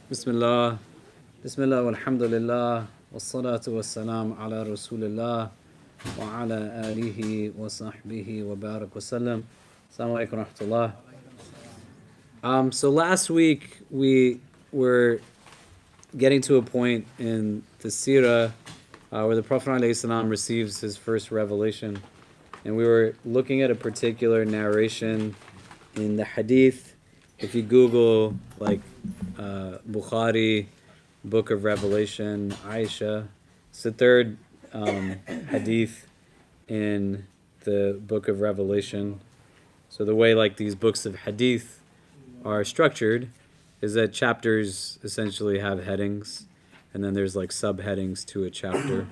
Bismillah, Bismillah, walhamdulillah, wassalatu wassalam ala rasulillah, wa ala alihi wa sahbihi wa barak wa sallam. Assalamu alaikum wa rahmatullah. So last week we were getting to a point in the Sira where the Prophet ﷺ receives his first revelation. And we were looking at a particular narration in the Hadith. If you Google like Bukhari, Book of Revelation, Aisha, it's the third Hadith in the Book of Revelation. So the way like these books of Hadith are structured is that chapters essentially have headings, and then there's like subheadings to a chapter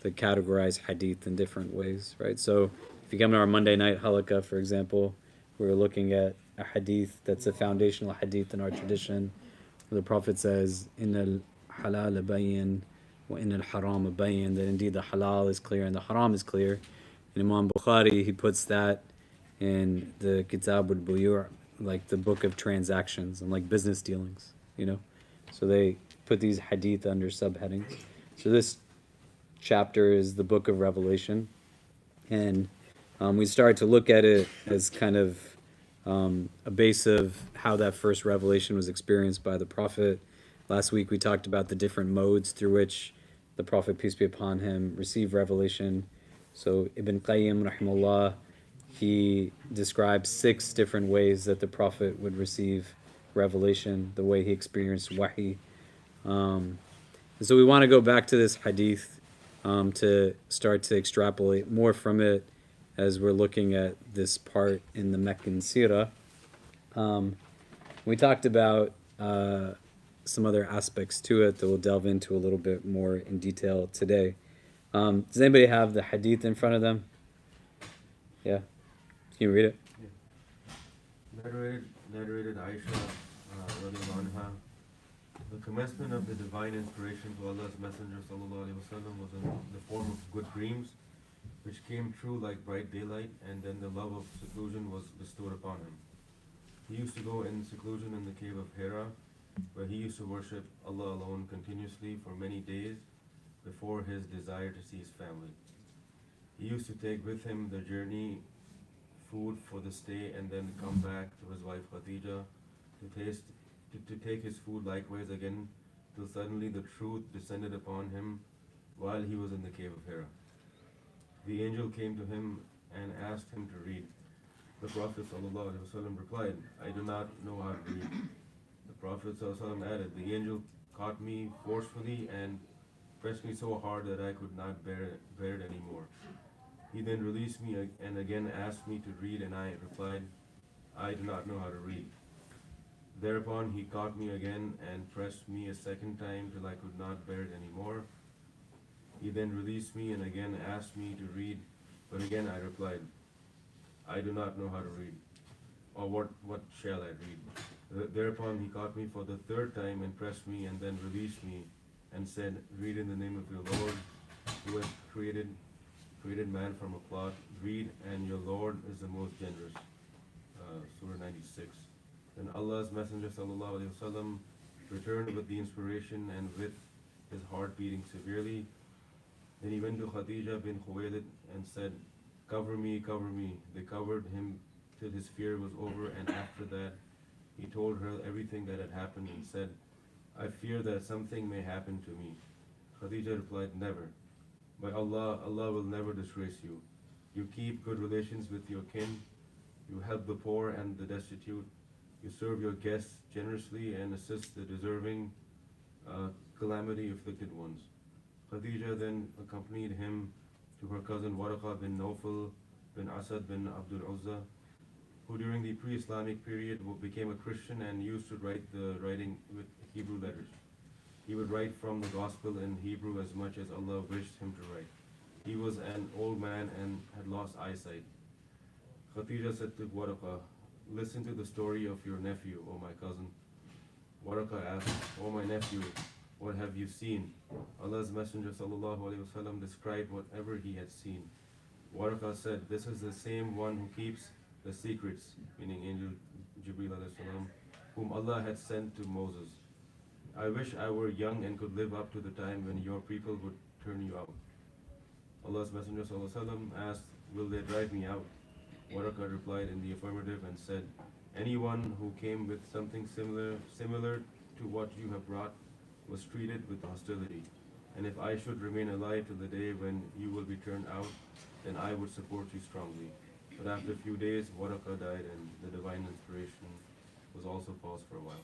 that categorize Hadith in different ways, right? So if you come to our Monday night halaqah, for example, we're looking at a hadith that's a foundational hadith in our tradition, where the Prophet says, "Inna al-halal bayin wa inna al-haram bayin," that indeed the halal is clear and the haram is clear. In Imam Bukhari, he puts that in the Kitab al-Buyu', like the book of transactions and like business dealings, you know? So they put these hadith under subheadings. So this chapter is the book of Revelation, and we started to look at it as kind of a base of how that first revelation was experienced by the Prophet. Last week we talked about the different modes through which the Prophet, peace be upon him, received revelation. So Ibn Qayyim, rahimahullah, he describes 6 different ways that the Prophet would receive revelation, the way he experienced wahi. And so we want to go back to this hadith to start to extrapolate more from it as we're looking at this part in the Meccan Sira. We talked about some other aspects to it that we'll delve into a little bit more in detail today. Does anybody have the hadith in front of them? Yeah? Can you read it? Yeah. Narrated Aisha, radiallahu anha, the commencement of the divine inspiration to Allah's Messenger sallallahu alaihi wasallam was in the form of good dreams, which came true like bright daylight, and then the love of seclusion was bestowed upon him. He used to go in seclusion in the cave of Hira, where he used to worship Allah alone continuously for many days before his desire to see his family. He used to take with him the journey, food for the stay, and then come back to his wife Khadija to take his food likewise again, till suddenly the truth descended upon him while he was in the cave of Hira. The angel came to him and asked him to read. The Prophet ﷺ replied, "I do not know how to read." The Prophet ﷺ added, "The angel caught me forcefully and pressed me so hard that I could not bear it anymore. He then released me and again asked me to read, and I replied, 'I do not know how to read.' Thereupon he caught me again and pressed me a second time till I could not bear it anymore. He then released me and again asked me to read, but again I replied, 'I do not know how to read, or what shall I read?' Thereupon he caught me for the third time and pressed me and then released me and said, 'Read in the name of your Lord, who has created man from a clot. Read, and your Lord is the most generous.'" Surah 96. Then Allah's Messenger sallallahu alaihi wasallam returned with the inspiration and with his heart beating severely. Then he went to Khadija bin Khuwaylid and said, "Cover me, cover me." They covered him till his fear was over, and after that he told her everything that had happened and said, "I fear that something may happen to me." Khadija replied, "Never. By Allah, Allah will never disgrace you. You keep good relations with your kin, you help the poor and the destitute, you serve your guests generously and assist the deserving calamity-afflicted ones." Khadija then accompanied him to her cousin Warqa bin Nawfal bin Asad bin Abdul Uzza, who during the pre-Islamic period became a Christian and used to write the writing with Hebrew letters. He would write from the gospel in Hebrew as much as Allah wished him to write. He was an old man and had lost eyesight. Khadija said to Warqa, "Listen to the story of your nephew, O my cousin." Warqa asked, "O my nephew, what have you seen?" Allah's Messenger ﷺ described whatever he had seen. Warqa said, "This is the same one who keeps the secrets," meaning Angel Jibreel alayhi salam, "whom Allah had sent to Moses. I wish I were young and could live up to the time when your people would turn you out. Allah's Messenger ﷺ asked, will they drive me out? Waraka replied in the affirmative and said, anyone who came with something similar to what you have brought was treated with hostility. And if I should remain alive till the day when you will be turned out, then I would support you strongly. But after a few days, Waraka died and the divine inspiration was also paused for a while.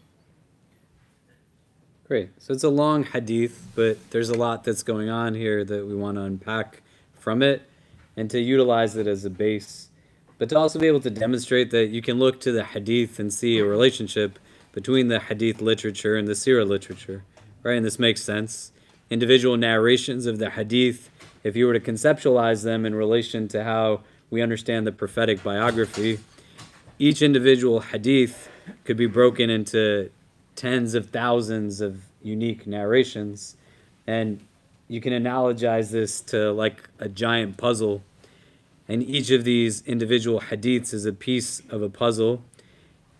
Great. So it's a long hadith, but there's a lot that's going on here that we want to unpack from it and to utilize it as a base, but to also be able to demonstrate that you can look to the hadith and see a relationship between the hadith literature and the Sira literature, right? And this makes sense. Individual narrations of the hadith, if you were to conceptualize them in relation to how we understand the prophetic biography, each individual hadith could be broken into tens of thousands of unique narrations, and you can analogize this to like a giant puzzle, and each of these individual hadiths is a piece of a puzzle,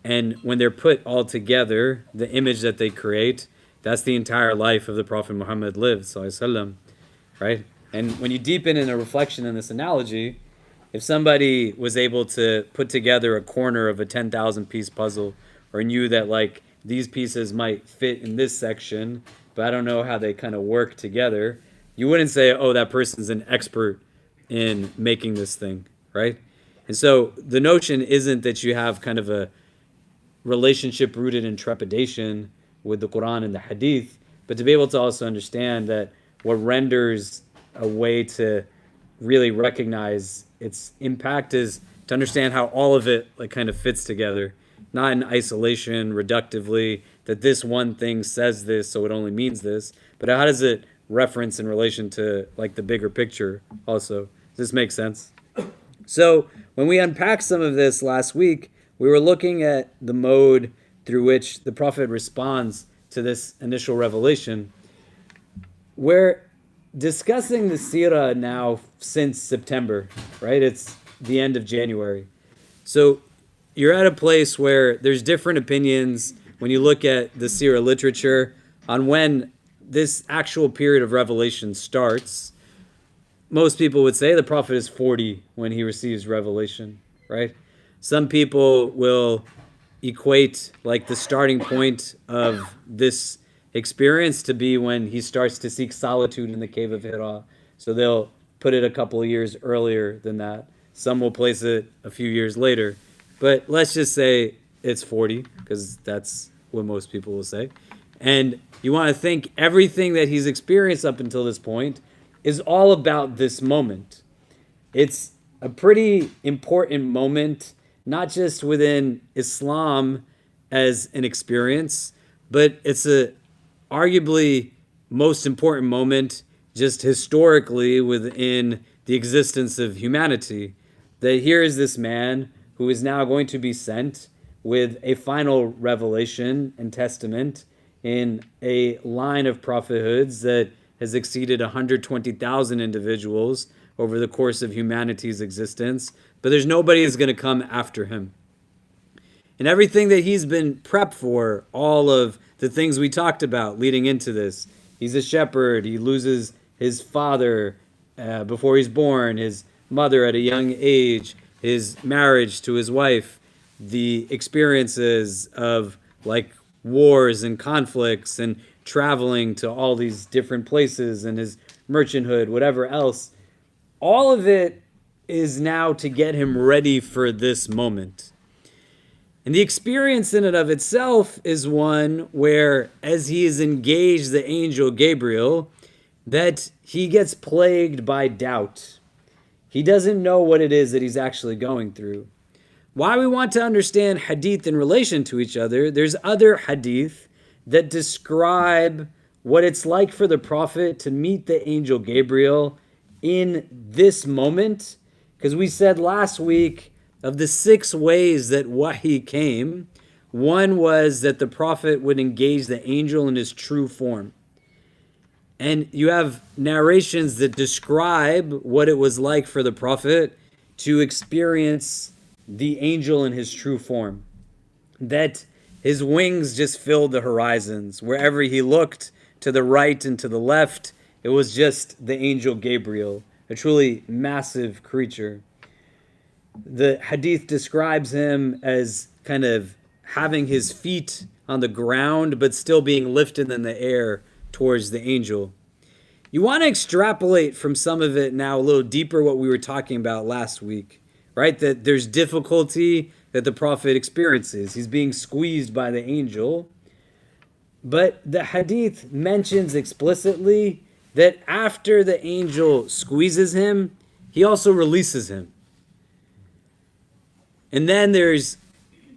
and when they're put all together, the image that they create, that's the entire life of the Prophet Muhammad lived, sallallahu alaihi wasallam, right? And when you deepen in a reflection in this analogy, if somebody was able to put together a corner of a 10,000 piece puzzle, or knew that like these pieces might fit in this section, but I don't know how they kind of work together, you wouldn't say, oh, that person's an expert in making this thing, right? And so the notion isn't that you have kind of a relationship rooted in trepidation with the Quran and the Hadith, but to be able to also understand that what renders a way to really recognize its impact is to understand how all of it like kind of fits together, not in isolation, reductively, that this one thing says this, so it only means this, but how does it reference in relation to like the bigger picture also? Does this make sense? So when we unpacked some of this last week, we were looking at the mode through which the Prophet responds to this initial revelation. We're discussing the Seerah now since September, right? It's the end of January. So you're at a place where there's different opinions when you look at the Seerah literature on when this actual period of revelation starts. Most people would say the Prophet is 40 when he receives revelation, right? Some people will equate like the starting point of this experience to be when he starts to seek solitude in the cave of Hira. So they'll put it a couple of years earlier than that. Some will place it a few years later. But let's just say it's 40, because that's what most people will say. And you want to think everything that he's experienced up until this point is all about this moment. It's a pretty important moment, not just within Islam as an experience, but it's a arguably most important moment just historically within the existence of humanity. That here is this man who is now going to be sent with a final revelation and testament in a line of prophethoods that has exceeded 120,000 individuals over the course of humanity's existence, but there's nobody who's going to come after him. And everything that he's been prepped for, all of the things we talked about leading into this, he's a shepherd, he loses his father before he's born, his mother at a young age, his marriage to his wife, the experiences of like wars and conflicts and traveling to all these different places and his merchanthood, whatever else, all of it is now to get him ready for this moment. And the experience in and of itself is one where, as he is engaged the angel Gabriel, that he gets plagued by doubt. He doesn't know what it is that he's actually going through. Why we want to understand hadith in relation to each other, there's other hadith that describe what it's like for the Prophet to meet the angel Gabriel in this moment. Because we said last week, of the 6 ways that wahi came, one was that the Prophet would engage the angel in his true form. And you have narrations that describe what it was like for the Prophet to experience the angel in his true form. That His wings just filled the horizons. Wherever he looked, to the right and to the left, it was just the angel Gabriel, a truly massive creature. The Hadith describes him as kind of having his feet on the ground, but still being lifted in the air towards the angel. You want to extrapolate from some of it now a little deeper what we were talking about last week, right? That there's difficulty that the Prophet experiences. He's being squeezed by the angel. But the Hadith mentions explicitly that after the angel squeezes him, he also releases him. And then there's,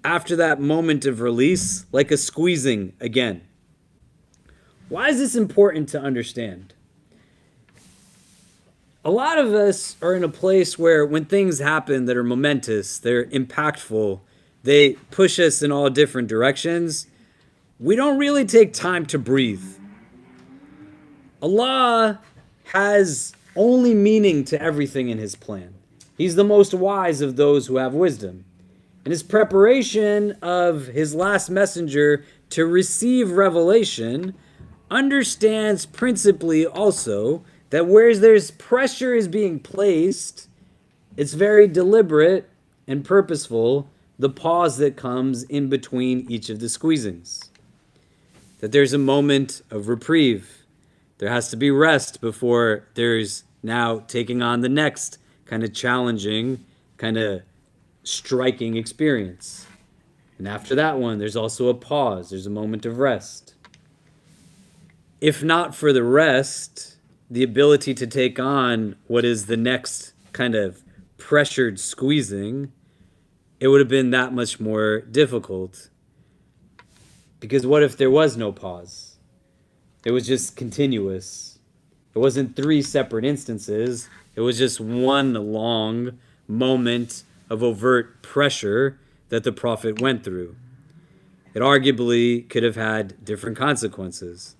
after that moment of release, like a squeezing again. Why is this important to understand? A lot of us are in a place where when things happen that are momentous, they're impactful, they push us in all different directions, we don't really take time to breathe. Allah has only meaning to everything in His plan. He's the most wise of those who have wisdom. In His preparation of His last messenger to receive revelation, understands principally also that where there's pressure is being placed, it's very deliberate and purposeful, the pause that comes in between each of the squeezings. That there's a moment of reprieve. There has to be rest before there's now taking on the next kind of challenging, kind of striking experience. And after that one, there's also a pause. There's a moment of rest. If not for the rest, the ability to take on what is the next kind of pressured squeezing, it would have been that much more difficult. Because what if there was no pause? It was just continuous. It wasn't three separate instances. It was just one long moment of overt pressure that the Prophet went through. It arguably could have had different consequences.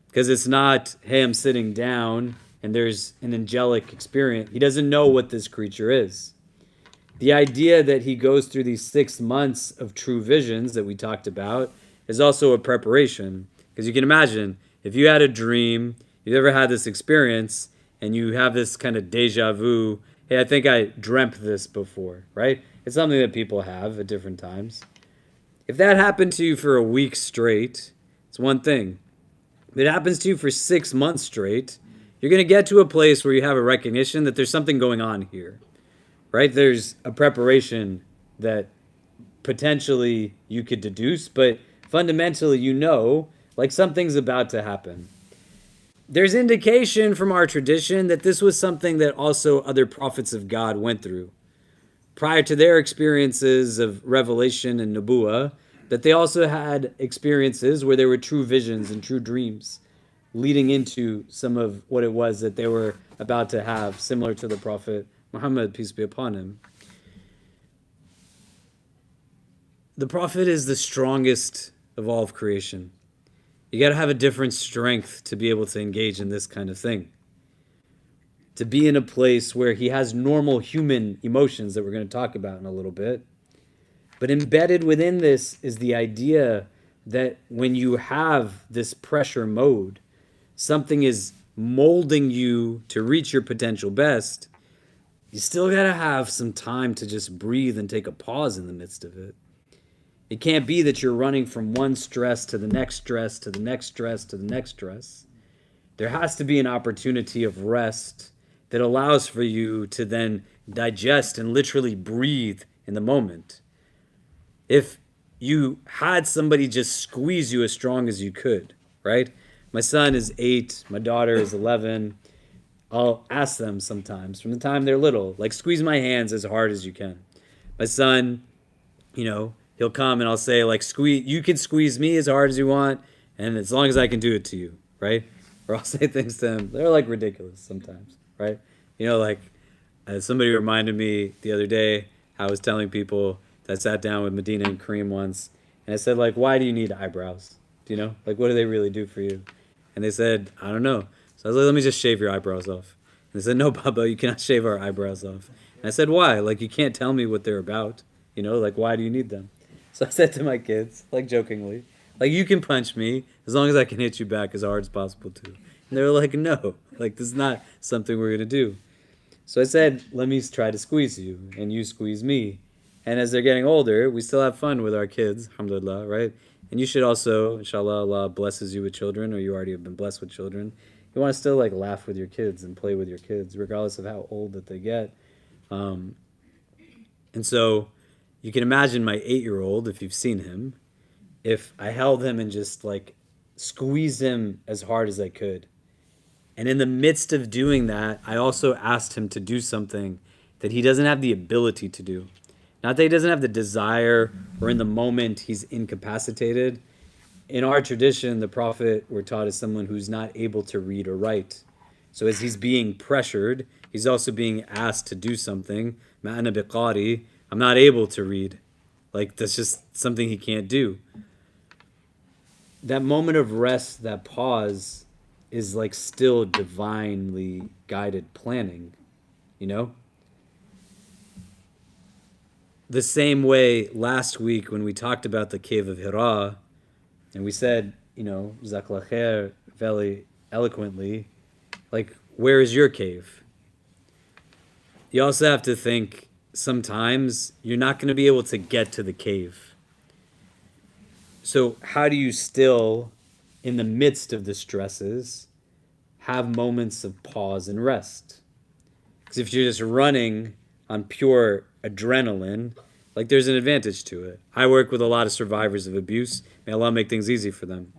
Because it's not, hey, I'm sitting down and there's an angelic experience. He doesn't know what this creature is. The idea that he goes through these 6 months of true visions that we talked about is also a preparation. Because you can imagine, if you had a dream, you've ever had this experience, and you have this kind of deja vu, hey, I think I dreamt this before, right? It's something that people have at different times. If that happened to you for a week straight, it's one thing. If it happens to you for 6 months straight, you're going to get to a place where you have a recognition that there's something going on here, right? There's a preparation that potentially you could deduce, but fundamentally you know, like something's about to happen. There's indication from our tradition that this was something that also other prophets of God went through. Prior to their experiences of revelation and Nubuwah, that they also had experiences where there were true visions and true dreams leading into some of what it was that they were about to have, similar to the Prophet Muhammad, peace be upon him. The Prophet is the strongest of all of creation. You got to have a different strength to be able to engage in this kind of thing. To be in a place where he has normal human emotions that we're going to talk about in a little bit. But embedded within this is the idea that when you have this pressure mode, something is molding you to reach your potential best, you still got to have some time to just breathe and take a pause in the midst of it. It can't be that you're running from one stress to the next stress to the next stress to the next stress. There has to be an opportunity of rest that allows for you to then digest and literally breathe in the moment. If you had somebody just squeeze you as strong as you could, right? My son is 8, my daughter is 11. I'll ask them sometimes from the time they're little, like, squeeze my hands as hard as you can. My son, he'll come and I'll say, like, you can squeeze me as hard as you want, and as long as I can do it to you, right? Or I'll say things to him. They're like ridiculous sometimes, right? Somebody reminded me the other day, I was telling people that I sat down with Medina and Kareem once, and I said, like, why do you need eyebrows? Like, what do they really do for you? And they said, I don't know. So I was like, let me just shave your eyebrows off. And they said, no, Baba, you cannot shave our eyebrows off. And I said, why? Like, you can't tell me what they're about. Like, why do you need them? So I said to my kids, like jokingly, like, you can punch me as long as I can hit you back as hard as possible too. And they were like, no, like, this is not something we're gonna do. So I said, let me try to squeeze you, and you squeeze me. And as they're getting older, we still have fun with our kids, alhamdulillah, right? And you should also, inshallah, Allah blesses you with children, or you already have been blessed with children. You want to still like laugh with your kids and play with your kids, regardless of how old that they get. And so you can imagine my 8-year-old, if you've seen him, if I held him and just like squeezed him as hard as I could. And in the midst of doing that, I also asked him to do something that he doesn't have the ability to do. Not that he doesn't have the desire or in the moment he's incapacitated. In our tradition, the Prophet, we're taught, as someone who's not able to read or write. So as he's being pressured, he's also being asked to do something. Ma'ana biqari, I'm not able to read. Like, that's just something he can't do. That moment of rest, that pause, is like still divinely guided planning, you know? The same way last week when we talked about the cave of Hira, and we said, you know, Jazakallah khair, very eloquently, like, where is your cave? You also have to think, sometimes you're not going to be able to get to the cave. So how do you still, in the midst of the stresses, have moments of pause and rest? Because if you're just running on pure adrenaline, like, there's an advantage to it. I work with a lot of survivors of abuse. May Allah make things easy for them.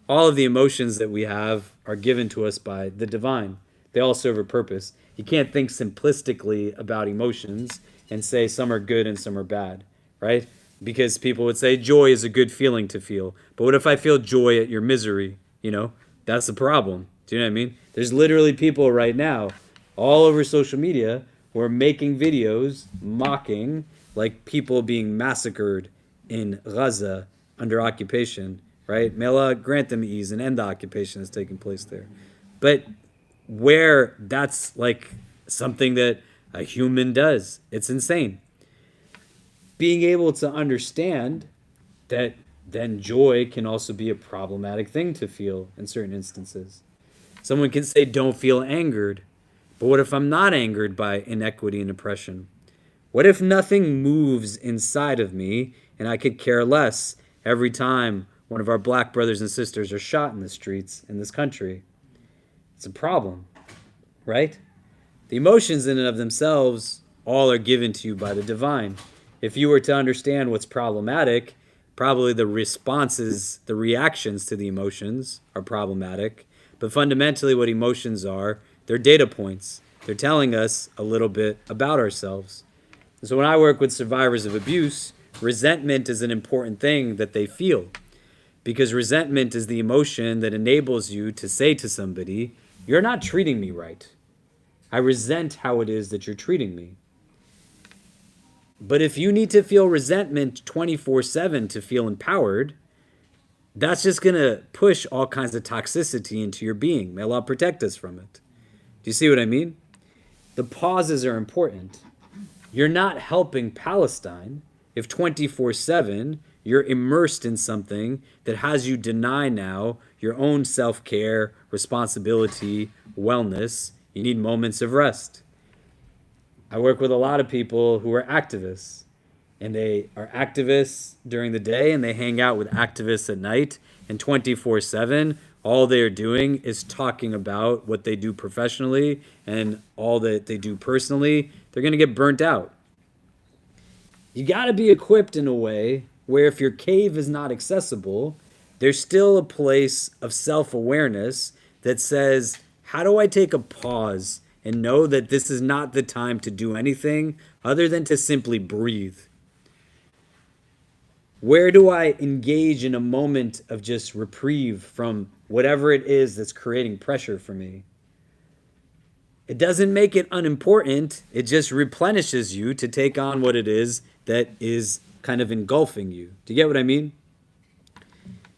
All of the emotions that we have are given to us by the divine. They all serve a purpose. You can't think simplistically about emotions and say some are good and some are bad, right? Because people would say joy is a good feeling to feel. But what if I feel joy at your misery? You know, that's the problem. Do you know what I mean? There's literally people right now all over social media who are making videos mocking like people being massacred in Gaza under occupation, right? May Allah grant them ease and end the occupation that's taking place there. But where that's like something that a human does, it's insane. Being able to understand that then joy can also be a problematic thing to feel in certain instances. Someone can say, don't feel angered. But what if I'm not angered by inequity and oppression? What if nothing moves inside of me and I could care less every time one of our black brothers and sisters are shot in the streets in this country? It's a problem, right? The emotions in and of themselves all are given to you by the divine. If you were to understand what's problematic, probably the responses, the reactions to the emotions are problematic. But fundamentally what emotions are, they're data points. They're telling us a little bit about ourselves. And so when I work with survivors of abuse, resentment is an important thing that they feel. Because resentment is the emotion that enables you to say to somebody, you're not treating me right. I resent how it is that you're treating me. But if you need to feel resentment 24/7 to feel empowered, that's just going to push all kinds of toxicity into your being. May Allah protect us from it. Do you see what I mean? The pauses are important. You're not helping Palestine if 24/7 you're immersed in something that has you deny now your own self-care, responsibility, wellness. You need moments of rest. I work with a lot of people who are activists, and they are activists during the day and they hang out with activists at night, and 24/7 all they're doing is talking about what they do professionally and all that they do personally. They're going to get burnt out. You got to be equipped in a way where if your cave is not accessible, there's still a place of self-awareness that says, how do I take a pause and know that this is not the time to do anything other than to simply breathe? Where do I engage in a moment of just reprieve from whatever it is that's creating pressure for me? It doesn't make it unimportant. It just replenishes you to take on what it is that is kind of engulfing you. Do you get what I mean?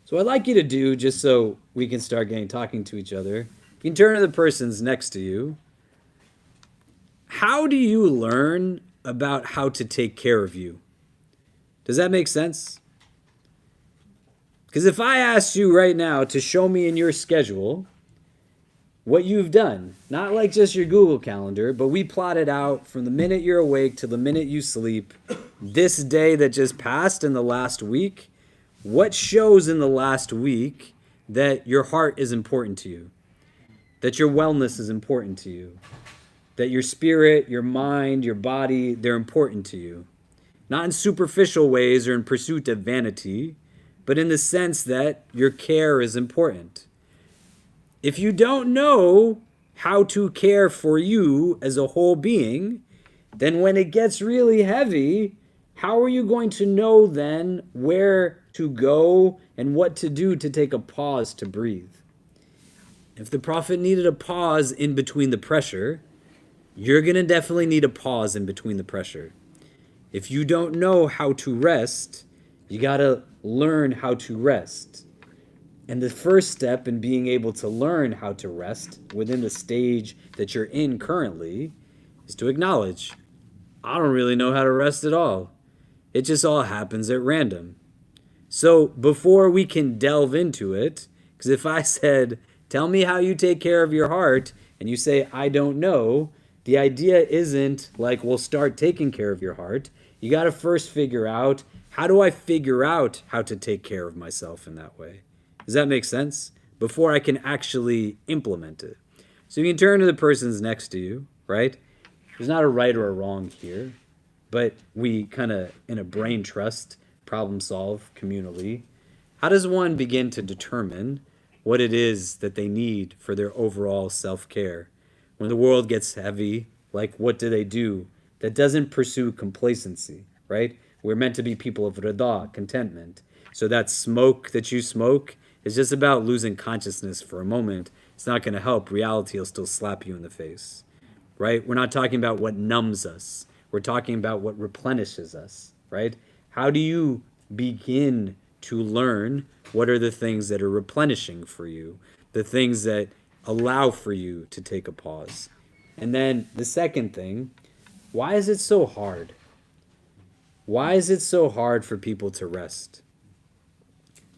So what I'd like you to do, just so we can start talking to each other, you can turn to the persons next to you. How do you learn about how to take care of you? Does that make sense? Because if I asked you right now to show me in your schedule what you've done, not like just your Google Calendar, but we plotted out from the minute you're awake to the minute you sleep, this day that just passed in the last week, what shows in the last week that your heart is important to you, that your wellness is important to you, that your spirit, your mind, your body, they're important to you. Not in superficial ways or in pursuit of vanity, but in the sense that your care is important. If you don't know how to care for you as a whole being, then when it gets really heavy, how are you going to know then where to go and what to do to take a pause to breathe? If the Prophet needed a pause in between the pressure, you're going to definitely need a pause in between the pressure. If you don't know how to rest, you got to learn how to rest. And the first step in being able to learn how to rest within the stage that you're in currently is to acknowledge, I don't really know how to rest at all. It just all happens at random. So before we can delve into it, because if I said, tell me how you take care of your heart, and you say, I don't know, the idea isn't like, we'll start taking care of your heart. You got to first figure out, how do I figure out how to take care of myself in that way? Does that make sense? Before I can actually implement it. So you can turn to the persons next to you, right? There's not a right or a wrong here, but we kind of, in a brain trust, problem solve communally. How does one begin to determine what it is that they need for their overall self-care? When the world gets heavy, like what do they do that doesn't pursue complacency, right? We're meant to be people of rida, contentment. So that smoke that you smoke is just about losing consciousness for a moment. It's not going to help. Reality will still slap you in the face, right? We're not talking about what numbs us. We're talking about what replenishes us, right? How do you begin to learn what are the things that are replenishing for you, the things that allow for you to take a pause? And then the second thing, why is it so hard? Why is it so hard for people to rest?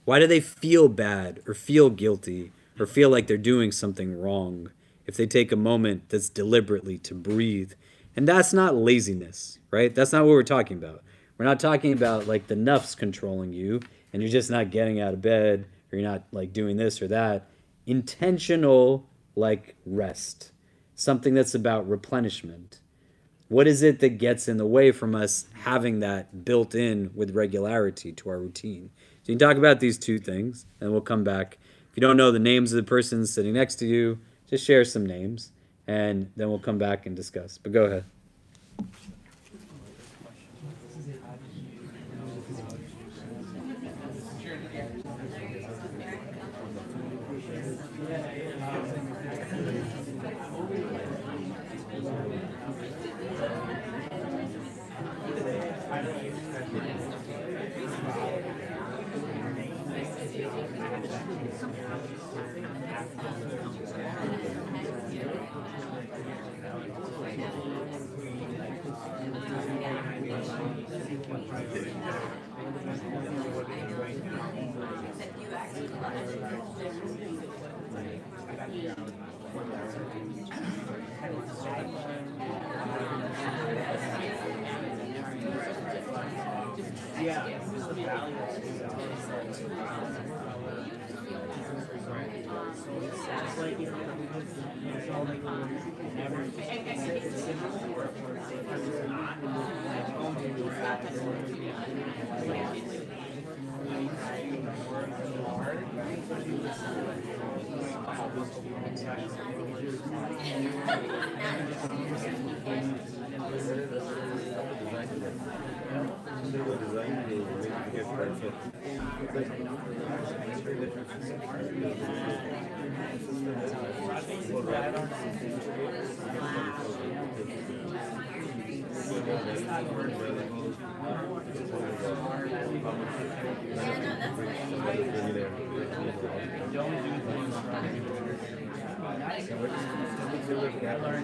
Why do they feel bad or feel guilty or feel like they're doing something wrong if they take a moment that's deliberately to breathe? And that's not laziness, right? That's not what we're talking about. We're not talking about like the nafs controlling you and you're just not getting out of bed or you're not like doing this or that. Intentional like rest, something that's about replenishment. What is it that gets in the way from us having that built in with regularity to our routine? So you can talk about these two things, and we'll come back. If you don't know the names of the persons sitting next to you, just share some names, and then we'll come back and discuss. But go ahead.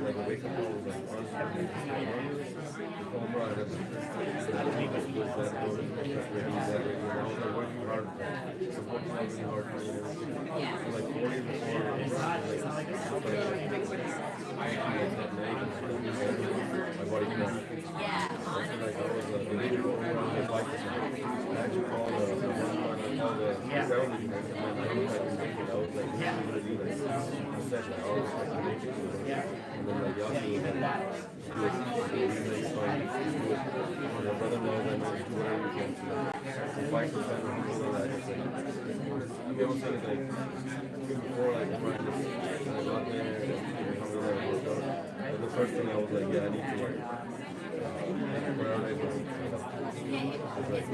like a wake up call was like honestly before I had working hard, supporting really hard, like 40 before my body cramped. Like I was the day before I was I actually called the ground engineers and then I knew I could make it. I was like, really, like, upset. Like, I was like, make it. And then like Yaki was like, do it. It's fine. Do it. My brother knows I know do whatever you can to 5% of people that I just like. I mean, I was saying like, even before like before I just got there and alhamdulillah it worked out. But the first thing I was like, yeah, I need to work. Whatever I was, like,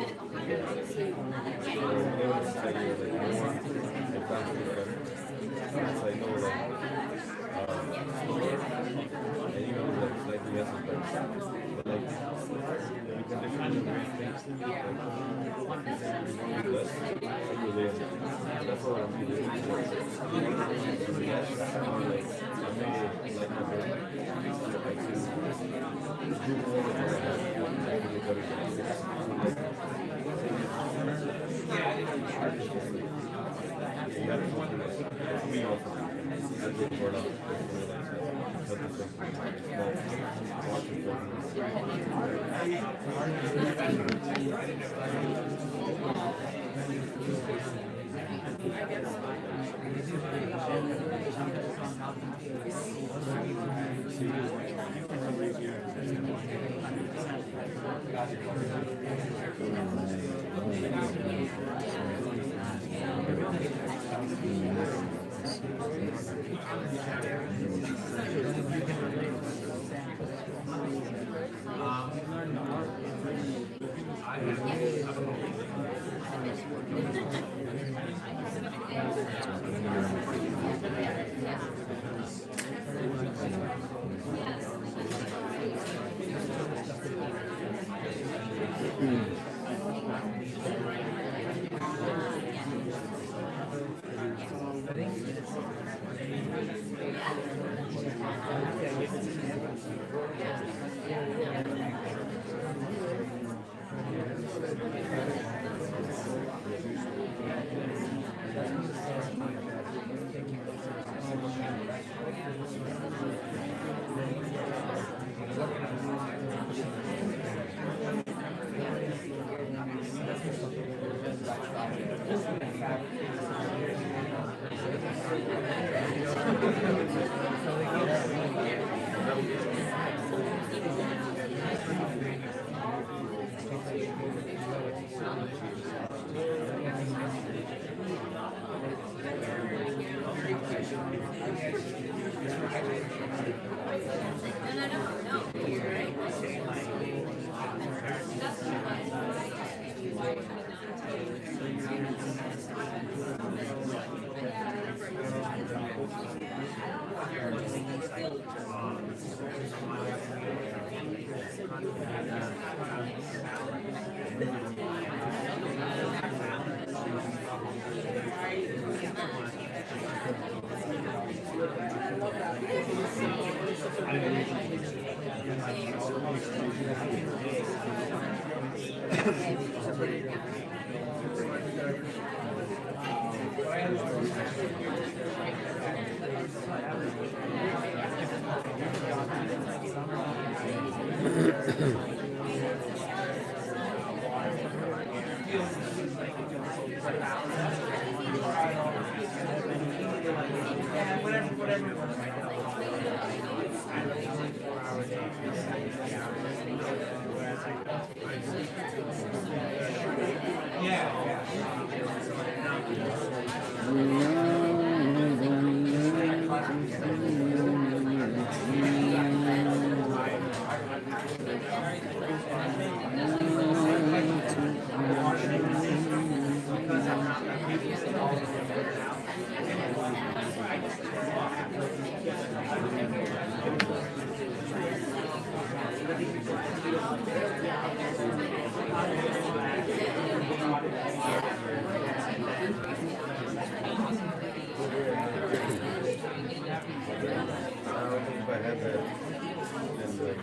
if I had that and like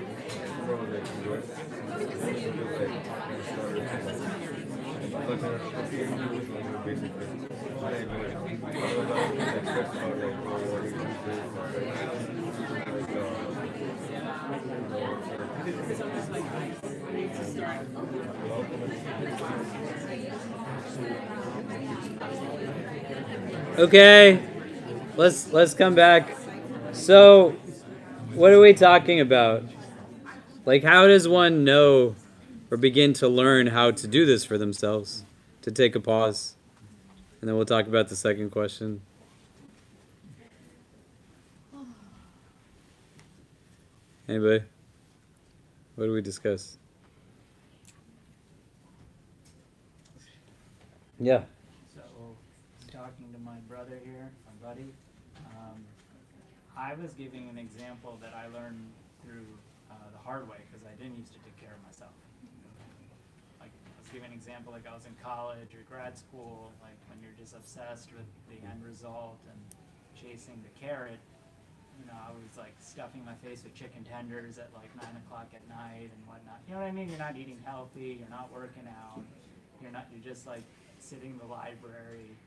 from like US, basically. Okay, let's come back. So, what are we talking about? Like, how does one know or begin to learn how to do this for themselves? To take a pause, and then we'll talk about the second question. Anybody? What do we discuss? Yeah. So, talking to my brother here, my buddy, I was giving an example that I learned through the hard way because I didn't used to take care of myself. Like, let's give an example, like I was in college or grad school, like when you're just obsessed with the end result and chasing the carrot, you know, I was like stuffing my face with chicken tenders at like 9 o'clock at night and whatnot. You know what I mean? You're not eating healthy, you're not working out, you're just like sitting in the library.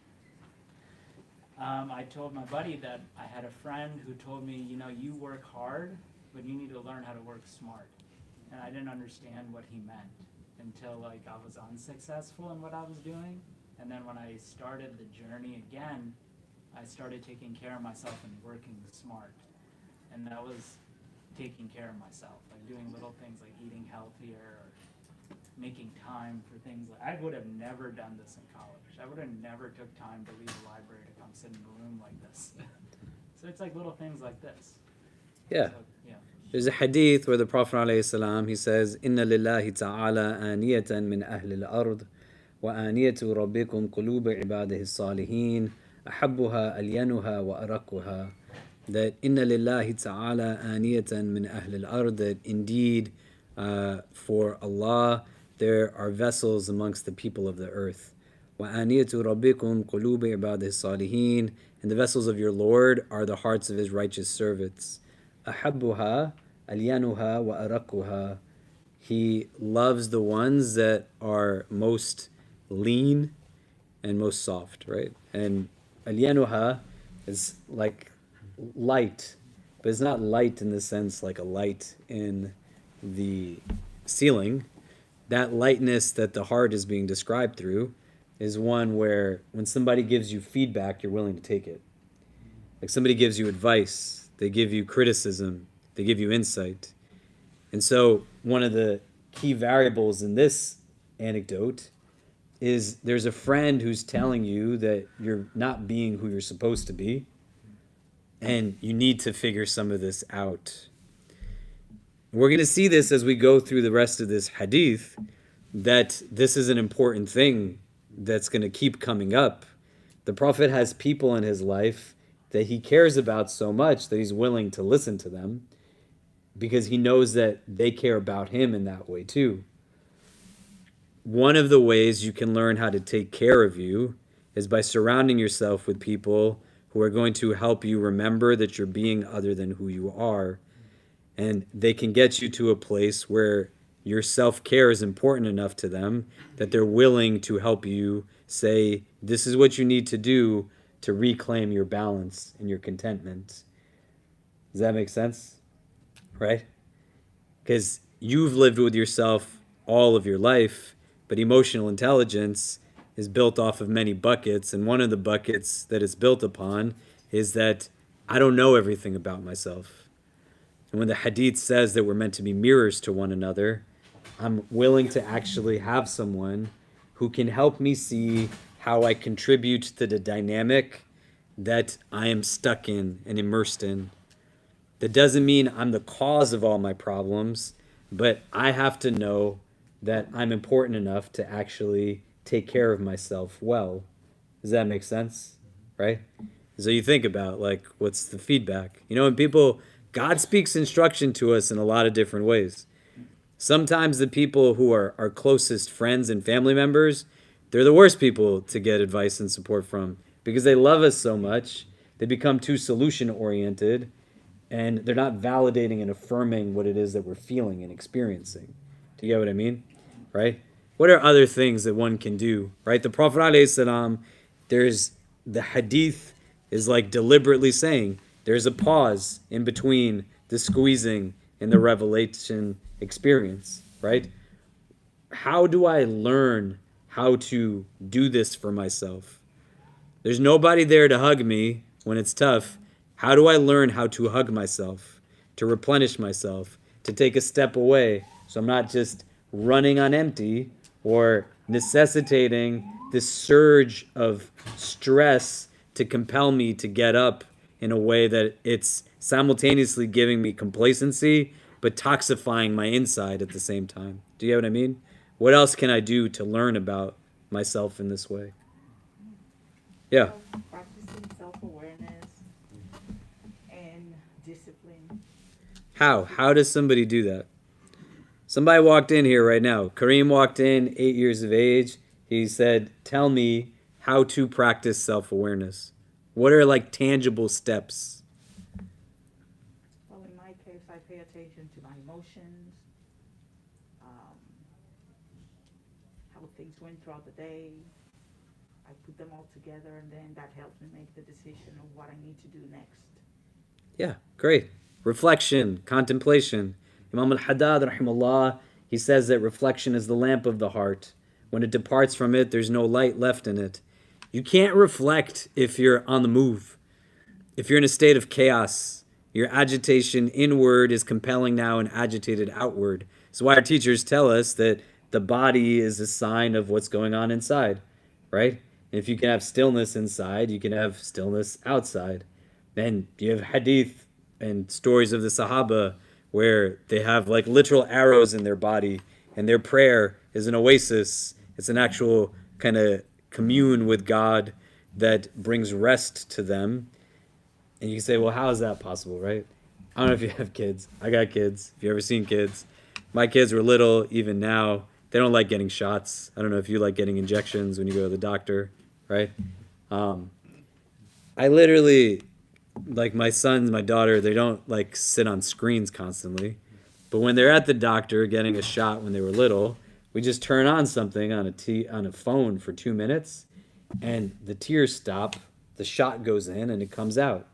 I told my buddy that I had a friend who told me, you know, you work hard, but you need to learn how to work smart. And I didn't understand what he meant until like I was unsuccessful in what I was doing. And then when I started the journey again, I started taking care of myself and working smart. And that was taking care of myself, like doing little things like eating healthier or making time for things. Like I would have never done this in college. I would have never took time to leave the library to come sit in a room like this. So it's like little things like this. Yeah. So, yeah. There's a hadith where the Prophet ﷺ, he says, "Inna lillahi ta'ala aniyatan min ahli al-ard, wa aniyatu rabbikum qulubi ibadihi salihin, ahabbuha alyanuha wa arakuha." That inna lillahi ta'ala aniyatan min ahli al-ard, that indeed for Allah there are vessels amongst the people of the earth. وَآنِيَةُ رَبِّكُمْ قُلُوبِ عِبَادِهِ الصَّالِحِينَ, and the vessels of your Lord are the hearts of his righteous servants. أَحَبُّهَا أَلْيَانُهَا وَأَرَقُّهَا, he loves the ones that are most lean and most soft, right? And أَلْيَانُهَا is like light, but it's not light in the sense like a light in the ceiling. That lightness that the heart is being described through is one where when somebody gives you feedback, you're willing to take it. Like somebody gives you advice, they give you criticism, they give you insight. And so one of the key variables in this anecdote is there's a friend who's telling you that you're not being who you're supposed to be, and you need to figure some of this out. We're going to see this as we go through the rest of this hadith, that this is an important thing that's going to keep coming up. The Prophet has people in his life that he cares about so much that he's willing to listen to them because he knows that they care about him in that way too. One of the ways you can learn how to take care of you is by surrounding yourself with people who are going to help you remember that you're being other than who you are. And they can get you to a place where your self-care is important enough to them that they're willing to help you say, this is what you need to do to reclaim your balance and your contentment. Does that make sense? Right? Because you've lived with yourself all of your life, but emotional intelligence is built off of many buckets, and one of the buckets that it's built upon is that I don't know everything about myself. And when the Hadith says that we're meant to be mirrors to one another, I'm willing to actually have someone who can help me see how I contribute to the dynamic that I am stuck in and immersed in. That doesn't mean I'm the cause of all my problems, but I have to know that I'm important enough to actually take care of myself well. Does that make sense? Right? So you think about, like, what's the feedback? You know, when people, God speaks instruction to us in a lot of different ways. Sometimes the people who are our closest friends and family members, they're the worst people to get advice and support from because they love us so much. They become too solution-oriented, and they're not validating and affirming what it is that we're feeling and experiencing. Do you get what I mean? Right? What are other things that one can do? Right? The Prophet ﷺ, there's the Hadith is like deliberately saying there's a pause in between the squeezing and the revelation experience. Right? How do I learn how to do this for myself? There's nobody there to hug me when it's tough. How do I learn how to hug myself, to replenish myself, to take a step away so I'm not just running on empty or necessitating this surge of stress to compel me to get up in a way that it's simultaneously giving me complacency but toxifying my inside at the same time? Do you get what I mean? What else can I do to learn about myself in this way? Yeah. Practicing self-awareness and discipline. How does somebody do that? Somebody walked in here right now. Kareem walked in, 8 years of age. He said, tell me how to practice self-awareness. What are like tangible steps? Well, in my case, I pay attention to my emotions, how things went throughout the day. I put them all together, and then that helps me make the decision of what I need to do next. Yeah, great. Reflection, contemplation. Imam al-Haddad, rahimahullah, he says that reflection is the lamp of the heart. When it departs from it, there's no light left in it. You can't reflect if you're on the move. If you're in a state of chaos, your agitation inward is compelling now and agitated outward. So why our teachers tell us that the body is a sign of what's going on inside, right? If you can have stillness inside, you can have stillness outside. Then you have hadith and stories of the Sahaba where they have like literal arrows in their body, and their prayer is an oasis. It's an actual kind of commune with God that brings rest to them. And you can say, well, how is that possible, right? I don't know if you have kids. I got kids. If you've ever seen kids. My kids were little, even now. They don't like getting shots. I don't know if you like getting injections when you go to the doctor, right? I literally, like my sons, my daughter, they don't like sit on screens constantly. But when they're at the doctor getting a shot when they were little, we just turn on something on a phone for 2 minutes, and the tears stop, the shot goes in, and it comes out.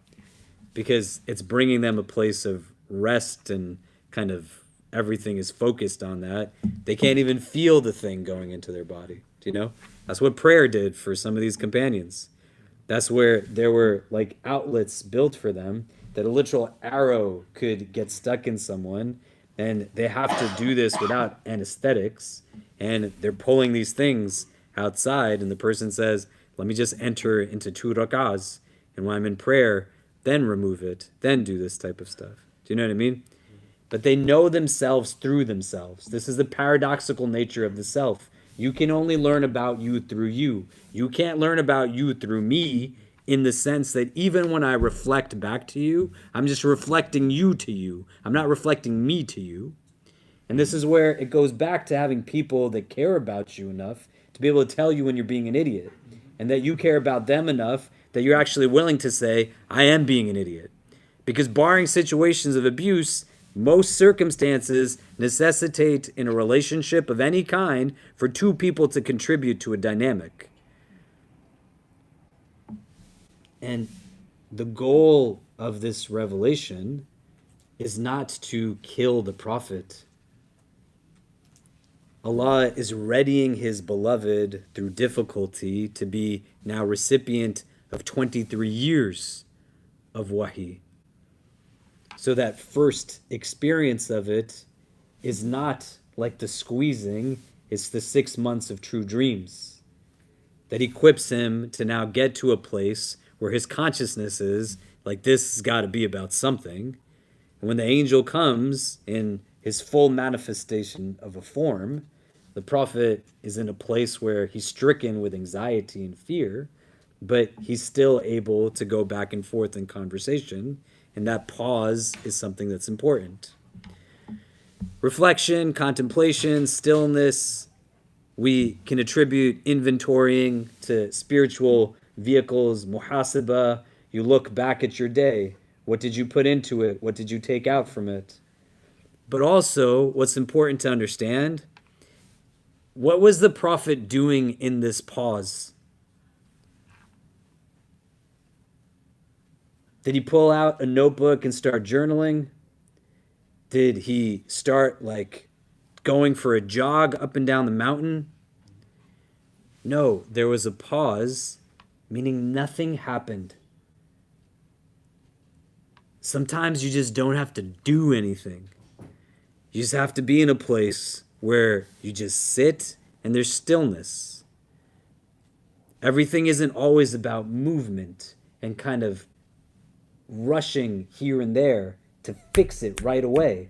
Because it's bringing them a place of rest, and kind of everything is focused on that. They can't even feel the thing going into their body. Do you know? That's what prayer did for some of these companions. That's where there were like outlets built for them that a literal arrow could get stuck in someone, and they have to do this without anesthetics, and they're pulling these things outside, and the person says, let me just enter into 2 rak'ahs, and when I'm in prayer, then remove it, then do this type of stuff. Do you know what I mean? But they know themselves through themselves. This is the paradoxical nature of the self. You can only learn about you through you. You can't learn about you through me, in the sense that even when I reflect back to you, I'm just reflecting you to you. I'm not reflecting me to you. And this is where it goes back to having people that care about you enough to be able to tell you when you're being an idiot, and that you care about them enough that you're actually willing to say, I am being an idiot. Because barring situations of abuse, most circumstances necessitate in a relationship of any kind for 2 people to contribute to a dynamic. And the goal of this revelation is not to kill the prophet. Allah is readying his beloved through difficulty to be now recipient of 23 years of wahi. So that first experience of it is not like the squeezing, it's the 6 months of true dreams that equips him to now get to a place where his consciousness is like, this has got to be about something. And when the angel comes in his full manifestation of a form, the prophet is in a place where he's stricken with anxiety and fear, but he's still able to go back and forth in conversation. And that pause is something that's important. Reflection, contemplation, stillness, we can attribute inventorying to spiritual vehicles, muhasaba. You look back at your day. What did you put into it? What did you take out from it? But also, what's important to understand, what was the Prophet doing in this pause? Did he pull out a notebook and start journaling? Did he start like going for a jog up and down the mountain? No, there was a pause, meaning nothing happened. Sometimes you just don't have to do anything. You just have to be in a place where you just sit and there's stillness. Everything isn't always about movement and kind of rushing here and there to fix it right away.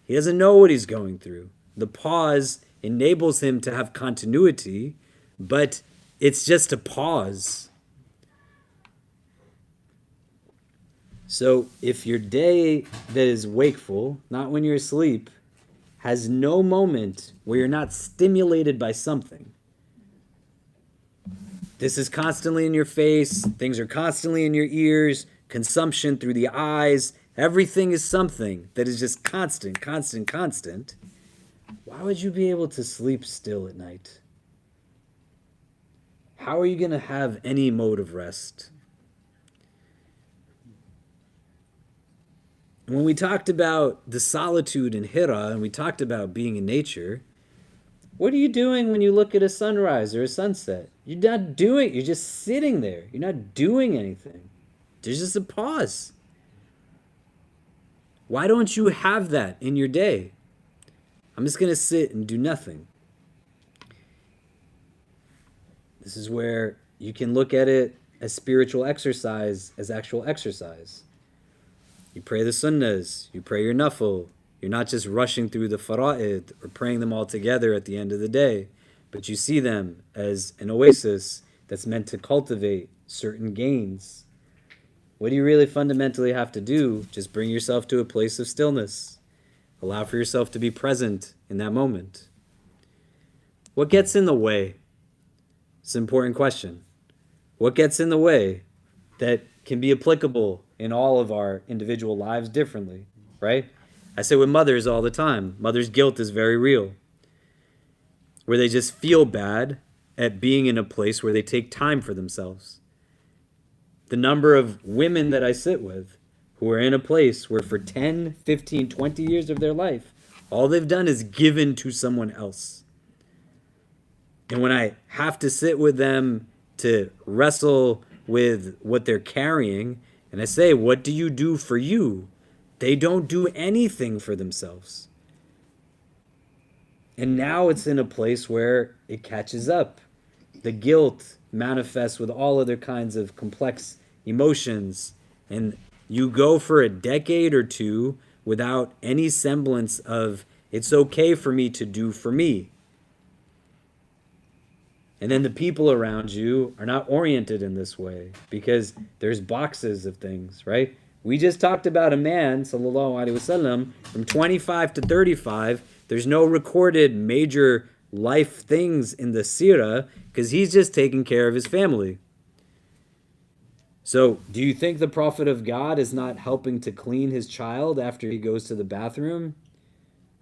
He doesn't know what he's going through. The pause enables him to have continuity, but it's just a pause. So if your day that is wakeful, not when you're asleep, has no moment where you're not stimulated by something. This is constantly in your face, things are constantly in your ears, consumption through the eyes, everything is something that is just constant, constant, constant. Why would you be able to sleep still at night? How are you going to have any mode of rest? When we talked about the solitude in Hira and we talked about being in nature, what are you doing when you look at a sunrise or a sunset? You're just sitting there. You're not doing anything. There's just a pause. Why don't you have that in your day? I'm just going to sit and do nothing. This is where you can look at it as spiritual exercise, as actual exercise. You pray the sunnahs, you pray your nafil. You're not just rushing through the fara'id or praying them all together at the end of the day, but you see them as an oasis that's meant to cultivate certain gains. What do you really fundamentally have to do? Just bring yourself to a place of stillness. Allow for yourself to be present in that moment. What gets in the way? It's an important question. What gets in the way that can be applicable in all of our individual lives differently, right? I say with mothers all the time, mother's guilt is very real, where they just feel bad at being in a place where they take time for themselves. The number of women that I sit with who are in a place where for 10, 15, 20 years of their life, all they've done is given to someone else. And when I have to sit with them to wrestle with what they're carrying, and I say, what do you do for you? They don't do anything for themselves. And now it's in a place where it catches up. The guilt manifests with all other kinds of complex emotions. And you go for a decade or two without any semblance of, it's okay for me to do for me. And then the people around you are not oriented in this way because there's boxes of things, right? We just talked about a man, sallallahu alaihi wasallam, from 25 to 35. There's no recorded major life things in the Sira because he's just taking care of his family. So do you think the Prophet of God is not helping to clean his child after he goes to the bathroom?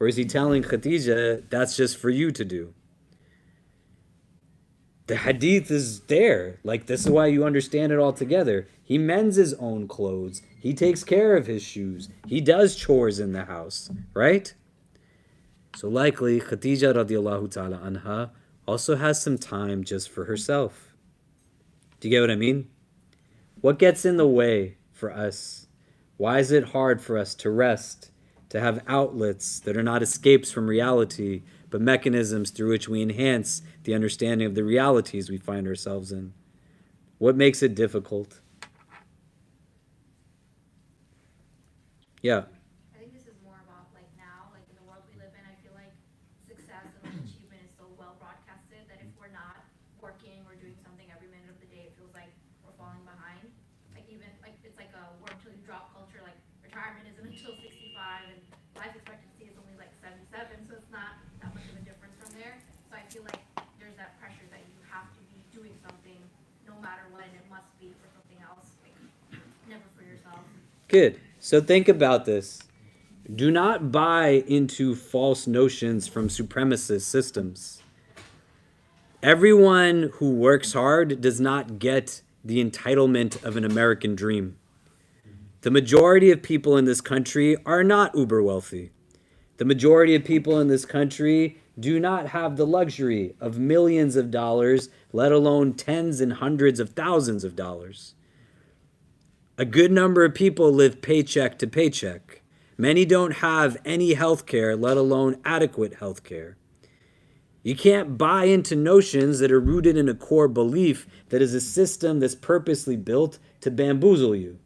Or is he telling Khadija, that's just for you to do? The hadith is there. Like, this is why you understand it all together. He mends his own clothes. He takes care of his shoes. He does chores in the house, right? So likely, Khadija radiallahu ta'ala anha also has some time just for herself. Do you get what I mean? What gets in the way for us? Why is it hard for us to rest, to have outlets that are not escapes from reality, but mechanisms through which we enhance the understanding of the realities we find ourselves in? What makes it difficult? Yeah. I think this is more about like now, like in the world we live in, I feel like success and like achievement is so well broadcasted that if we're not working or doing something every minute of the day, it feels like we're falling behind. Like even like it's like a work till you drop culture, like retirement isn't until 65 and life expectancy is only like 77, so it's not that much of a difference from there. So I feel like there's that pressure that you have to be doing something no matter what, and it must be for something else, like never for yourself. Good. So think about this. Do not buy into false notions from supremacist systems. Everyone who works hard does not get the entitlement of an American dream. The majority of people in this country are not uber wealthy. The majority of people in this country do not have the luxury of millions of dollars, let alone tens and hundreds of thousands of dollars. A good number of people live paycheck to paycheck. Many don't have any health care, let alone adequate health care. You can't buy into notions that are rooted in a core belief that is a system that's purposely built to bamboozle you,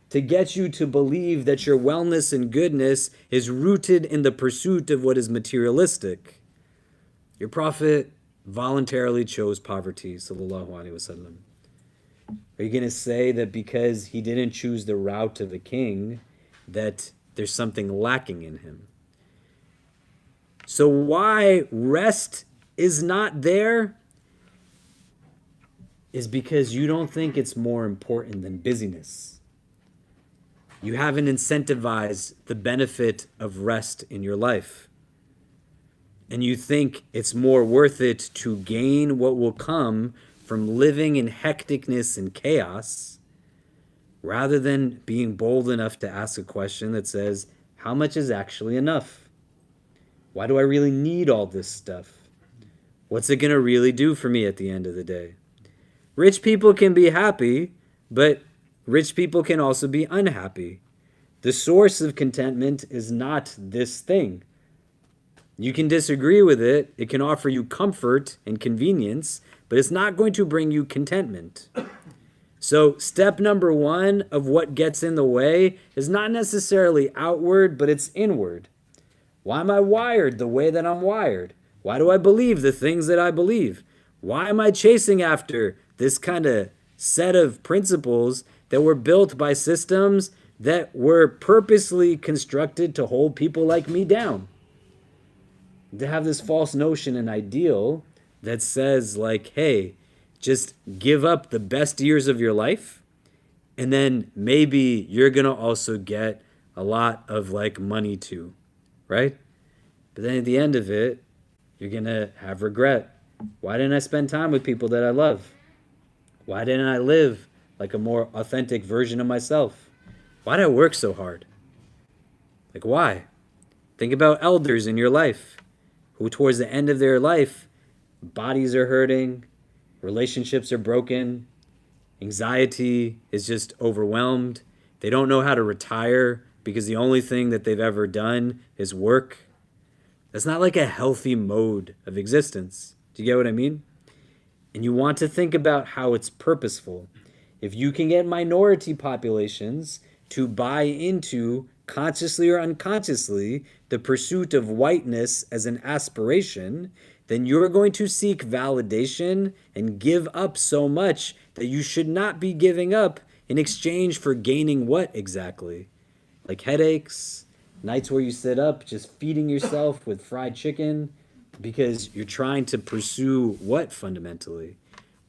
to get you to believe that your wellness and goodness is rooted in the pursuit of what is materialistic. Your Prophet voluntarily chose poverty, sallallahu alaihi wasallam. Are you going to say that because he didn't choose the route of a king, that there's something lacking in him? So why rest is not there is because you don't think it's more important than busyness. You haven't incentivized the benefit of rest in your life. And you think it's more worth it to gain what will come from living in hecticness and chaos, rather than being bold enough to ask a question that says, how much is actually enough? Why do I really need all this stuff? What's it going to really do for me at the end of the day? Rich people can be happy, but rich people can also be unhappy. The source of contentment is not this thing. You can disagree with it. It can offer you comfort and convenience, but it's not going to bring you contentment. So step number one of what gets in the way is not necessarily outward, but it's inward. Why am I wired the way that I'm wired? Why do I believe the things that I believe? Why am I chasing after this kind of set of principles that were built by systems that were purposely constructed to hold people like me down? To have this false notion and ideal that says like, hey, just give up the best years of your life, and then maybe you're going to also get a lot of like money too, right? But then at the end of it, you're going to have regret. Why didn't I spend time with people that I love? Why didn't I live like a more authentic version of myself? Why did I work so hard? Like, why? Think about elders in your life who towards the end of their life, bodies are hurting, relationships are broken, anxiety is just overwhelmed. They don't know how to retire because the only thing that they've ever done is work. That's not like a healthy mode of existence. Do you get what I mean? And you want to think about how it's purposeful. If you can get minority populations to buy into, consciously or unconsciously, the pursuit of whiteness as an aspiration, then you're going to seek validation and give up so much that you should not be giving up in exchange for gaining what exactly? Like headaches, nights where you sit up just feeding yourself with fried chicken because you're trying to pursue what fundamentally?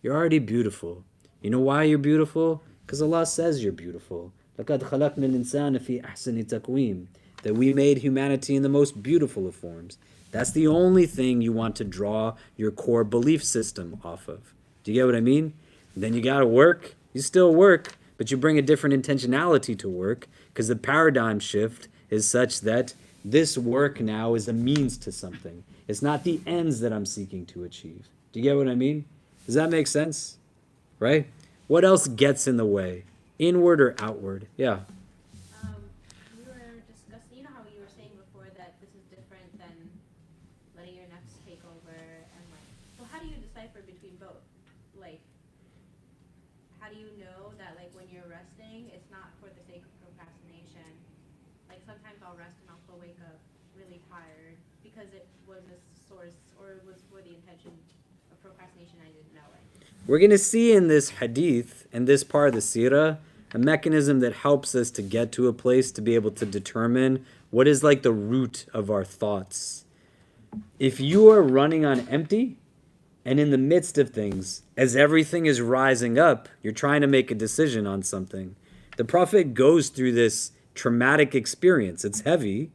You're already beautiful. You know why you're beautiful? Because Allah says you're beautiful. لَقَدْ خَلَقْنَا الْإِنسَانَ فِي أَحْسَنِ تَقْوِيمٍ. That we made humanity in the most beautiful of forms. That's the only thing you want to draw your core belief system off of. Do you get what I mean? Then you gotta work. You still work, but you bring a different intentionality to work because the paradigm shift is such that this work now is a means to something. It's not the ends that I'm seeking to achieve. Do you get what I mean? Does that make sense? Right? What else gets in the way? Inward or outward? Yeah. We were discussing, you know how you were saying before that this is different than letting your nafs take over and like, so how do you decipher between both? Like, how do you know that like when you're resting, it's not for the sake of procrastination? Like sometimes I'll rest and I'll still wake up really tired because it was a source or it was for the intention of procrastination, I didn't know it. We're going to see in this hadith and this part of the Sira a mechanism that helps us to get to a place to be able to determine what is like the root of our thoughts. If you are running on empty and in the midst of things, as everything is rising up, you're trying to make a decision on something. The Prophet goes through this traumatic experience. It's heavy,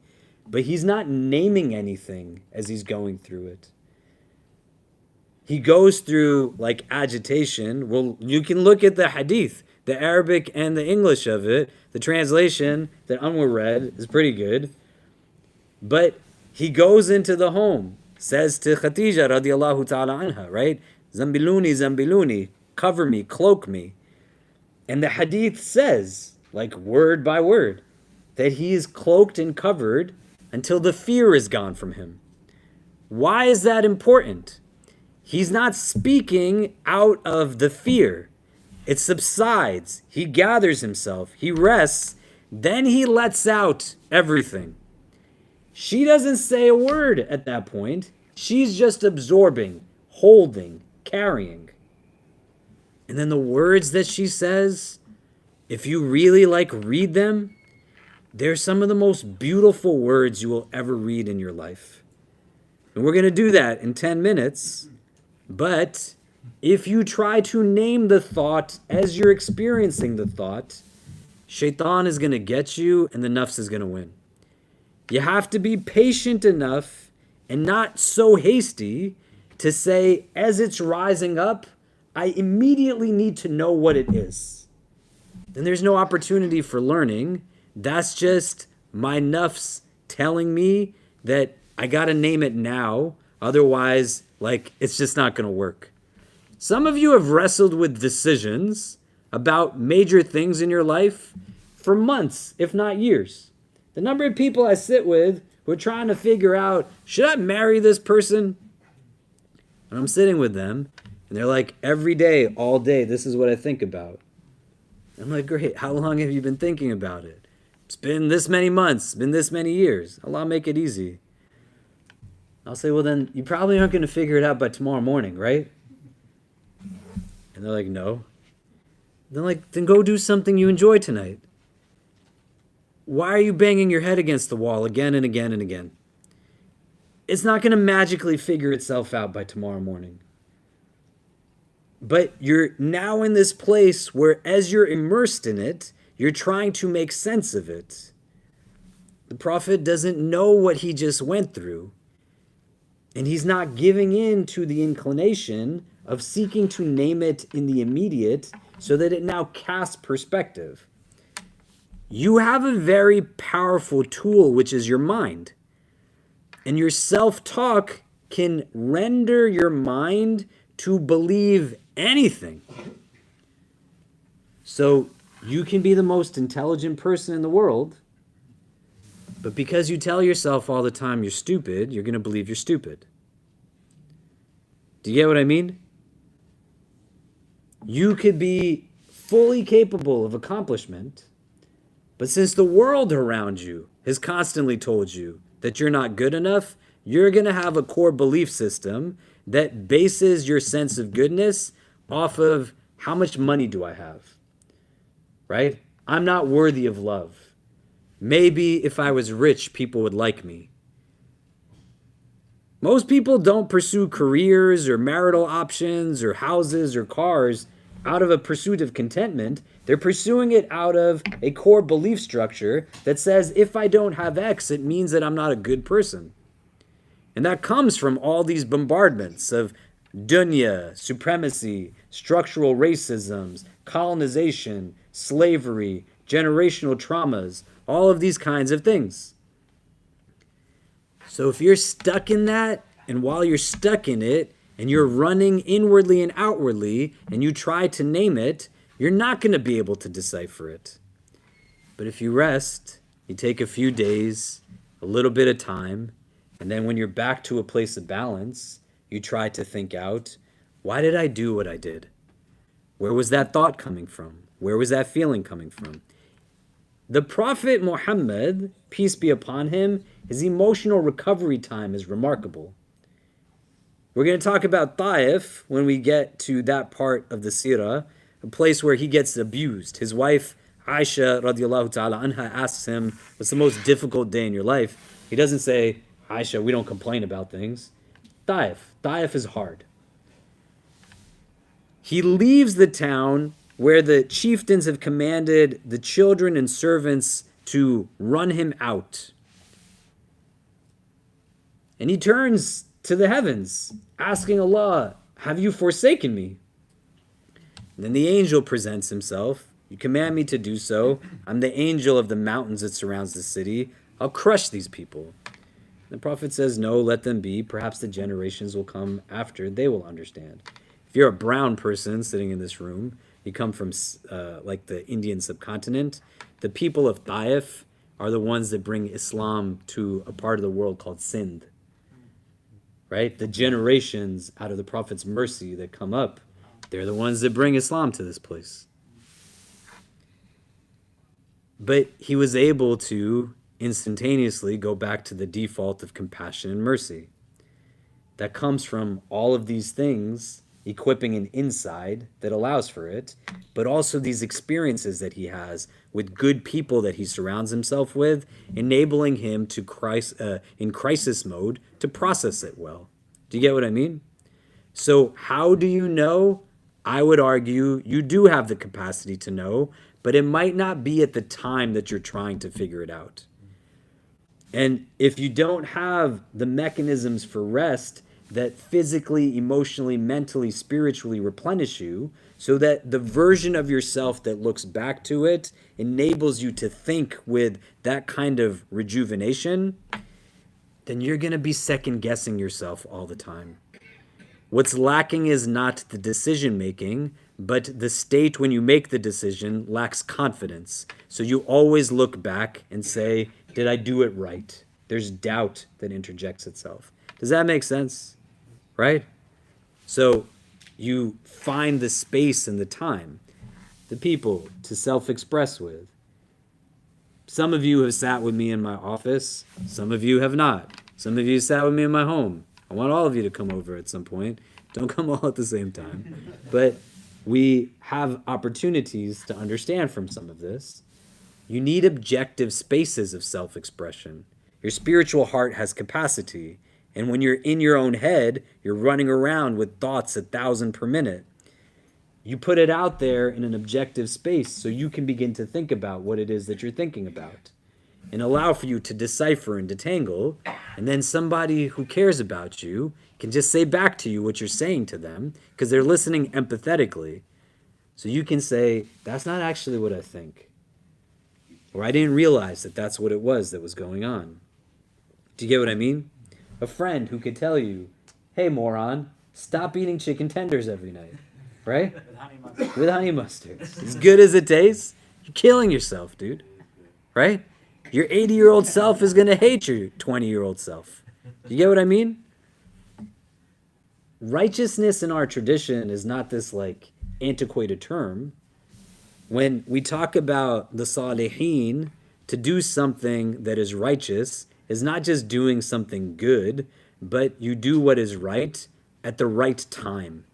but he's not naming anything as he's going through it. He goes through like agitation. Well, you can look at the Hadith, the Arabic and the English of it. The translation that Anwar read is pretty good. But he goes into the home, says to Khadija radiallahu ta'ala anha, right? Zambiluni, zambiluni, cover me, cloak me. And the Hadith says, like word by word, that he is cloaked and covered until the fear is gone from him. Why is that important? He's not speaking out of the fear. It subsides. He gathers himself. He rests. Then he lets out everything. She doesn't say a word at that point. She's just absorbing, holding, carrying. And then the words that she says, if you really read them, they're some of the most beautiful words you will ever read in your life. And we're going to do that in 10 minutes. But if you try to name the thought as you're experiencing the thought, shaitan is going to get you and the nafs is going to win. You have to be patient enough and not so hasty to say, as it's rising up, I immediately need to know what it is. Then there's no opportunity for learning. That's just my nafs telling me that I got to name it now. Otherwise, it's just not going to work. Some of you have wrestled with decisions about major things in your life for months, if not years. The number of people I sit with who are trying to figure out, should I marry this person? And I'm sitting with them, and they're like, every day, all day, this is what I think about. I'm like, great, how long have you been thinking about it? It's been this many months, it's been this many years. Allah make it easy. I'll say, well then, you probably aren't going to figure it out by tomorrow morning, right? And they're like, no. They're like, then go do something you enjoy tonight. Why are you banging your head against the wall again and again and again? It's not going to magically figure itself out by tomorrow morning. But you're now in this place where as you're immersed in it, you're trying to make sense of it. The Prophet doesn't know what he just went through. And he's not giving in to the inclination of seeking to name it in the immediate so that it now casts perspective. You have a very powerful tool, which is your mind. And your self-talk can render your mind to believe anything. So you can be the most intelligent person in the world, but because you tell yourself all the time you're stupid, you're going to believe you're stupid. Do you get what I mean? You could be fully capable of accomplishment, but since the world around you has constantly told you that you're not good enough, you're going to have a core belief system that bases your sense of goodness off of how much money do I have, right? I'm not worthy of love. Maybe if I was rich, people would like me. Most people don't pursue careers or marital options or houses or cars out of a pursuit of contentment. They're pursuing it out of a core belief structure that says, if I don't have X, it means that I'm not a good person. And that comes from all these bombardments of dunya, supremacy, structural racisms, colonization, slavery, generational traumas, all of these kinds of things. So if you're stuck in that, and while you're stuck in it, and you're running inwardly and outwardly, and you try to name it, you're not going to be able to decipher it. But if you rest, you take a few days, a little bit of time, and then when you're back to a place of balance, you try to think out, why did I do what I did? Where was that thought coming from? Where was that feeling coming from? The Prophet Muhammad, peace be upon him, his emotional recovery time is remarkable. We're going to talk about Taif when we get to that part of the Sira, a place where he gets abused. His wife, Aisha radiallahu ta'ala anha, asks him, what's the most difficult day in your life? He doesn't say, Aisha, we don't complain about things. Taif is hard. He leaves the town where the chieftains have commanded the children and servants to run him out. And he turns to the heavens, asking Allah, have you forsaken me? And then the angel presents himself. You command me to do so. I'm the angel of the mountains that surrounds the city. I'll crush these people. The Prophet says, no, let them be. Perhaps the generations will come after. They will understand. If you're a brown person sitting in this room, you come from like the Indian subcontinent, the people of Taif are the ones that bring Islam to a part of the world called Sindh. Right? The generations out of the Prophet's mercy that come up, they're the ones that bring Islam to this place. But he was able to instantaneously go back to the default of compassion and mercy. That comes from all of these things equipping an inside that allows for it, but also these experiences that he has with good people that he surrounds himself with, enabling him to in crisis mode to process it well. Do you get what I mean? So how do you know? I would argue you do have the capacity to know, but it might not be at the time that you're trying to figure it out. And if you don't have the mechanisms for rest that physically, emotionally, mentally, spiritually replenish you, so that the version of yourself that looks back to it enables you to think with that kind of rejuvenation, then you're going to be second guessing yourself all the time. What's lacking is not the decision making, but the state when you make the decision lacks confidence. So you always look back and say, did I do it right? There's doubt that interjects itself. Does that make sense? Right? So you find the space and the time, the people to self-express with. Some of you have sat with me in my office. Some of you have not. Some of you sat with me in my home. I want all of you to come over at some point. Don't come all at the same time. But we have opportunities to understand from some of this. You need objective spaces of self-expression. Your spiritual heart has capacity. And when you're in your own head, you're running around with thoughts 1,000 per minute. You put it out there in an objective space so you can begin to think about what it is that you're thinking about and allow for you to decipher and detangle. And then somebody who cares about you can just say back to you what you're saying to them because they're listening empathetically. So you can say, that's not actually what I think. Or I didn't realize that that's what it was that was going on. Do you get what I mean? A friend who could tell you, hey, moron, stop eating chicken tenders every night, right? With honey mustard. With honey mustard. As good as it tastes, you're killing yourself, dude, right? Your 80-year-old self is going to hate your 20-year-old self. You get what I mean? Righteousness in our tradition is not this like antiquated term. When we talk about the Salihin, to do something that is righteous is not just doing something good, but you do what is right at the right time.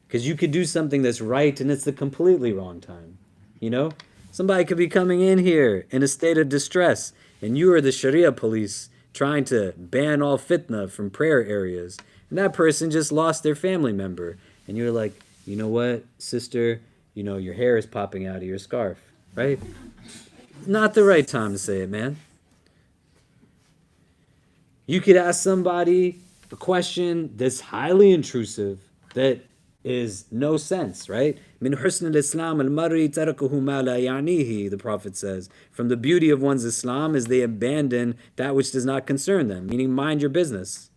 Because you could do something that's right and it's the completely wrong time. You know? Somebody could be coming in here in a state of distress and you are the Sharia police trying to ban all fitna from prayer areas. And that person just lost their family member. And you're like, you know what, sister? You know, your hair is popping out of your scarf, right? Not the right time to say it, man. You could ask somebody a question that's highly intrusive, that is no sense, right? Min husn al-Islam al-mar'i tarakahu ma la ya'nihi, the Prophet says. From the beauty of one's Islam is they abandon that which does not concern them, meaning mind your business.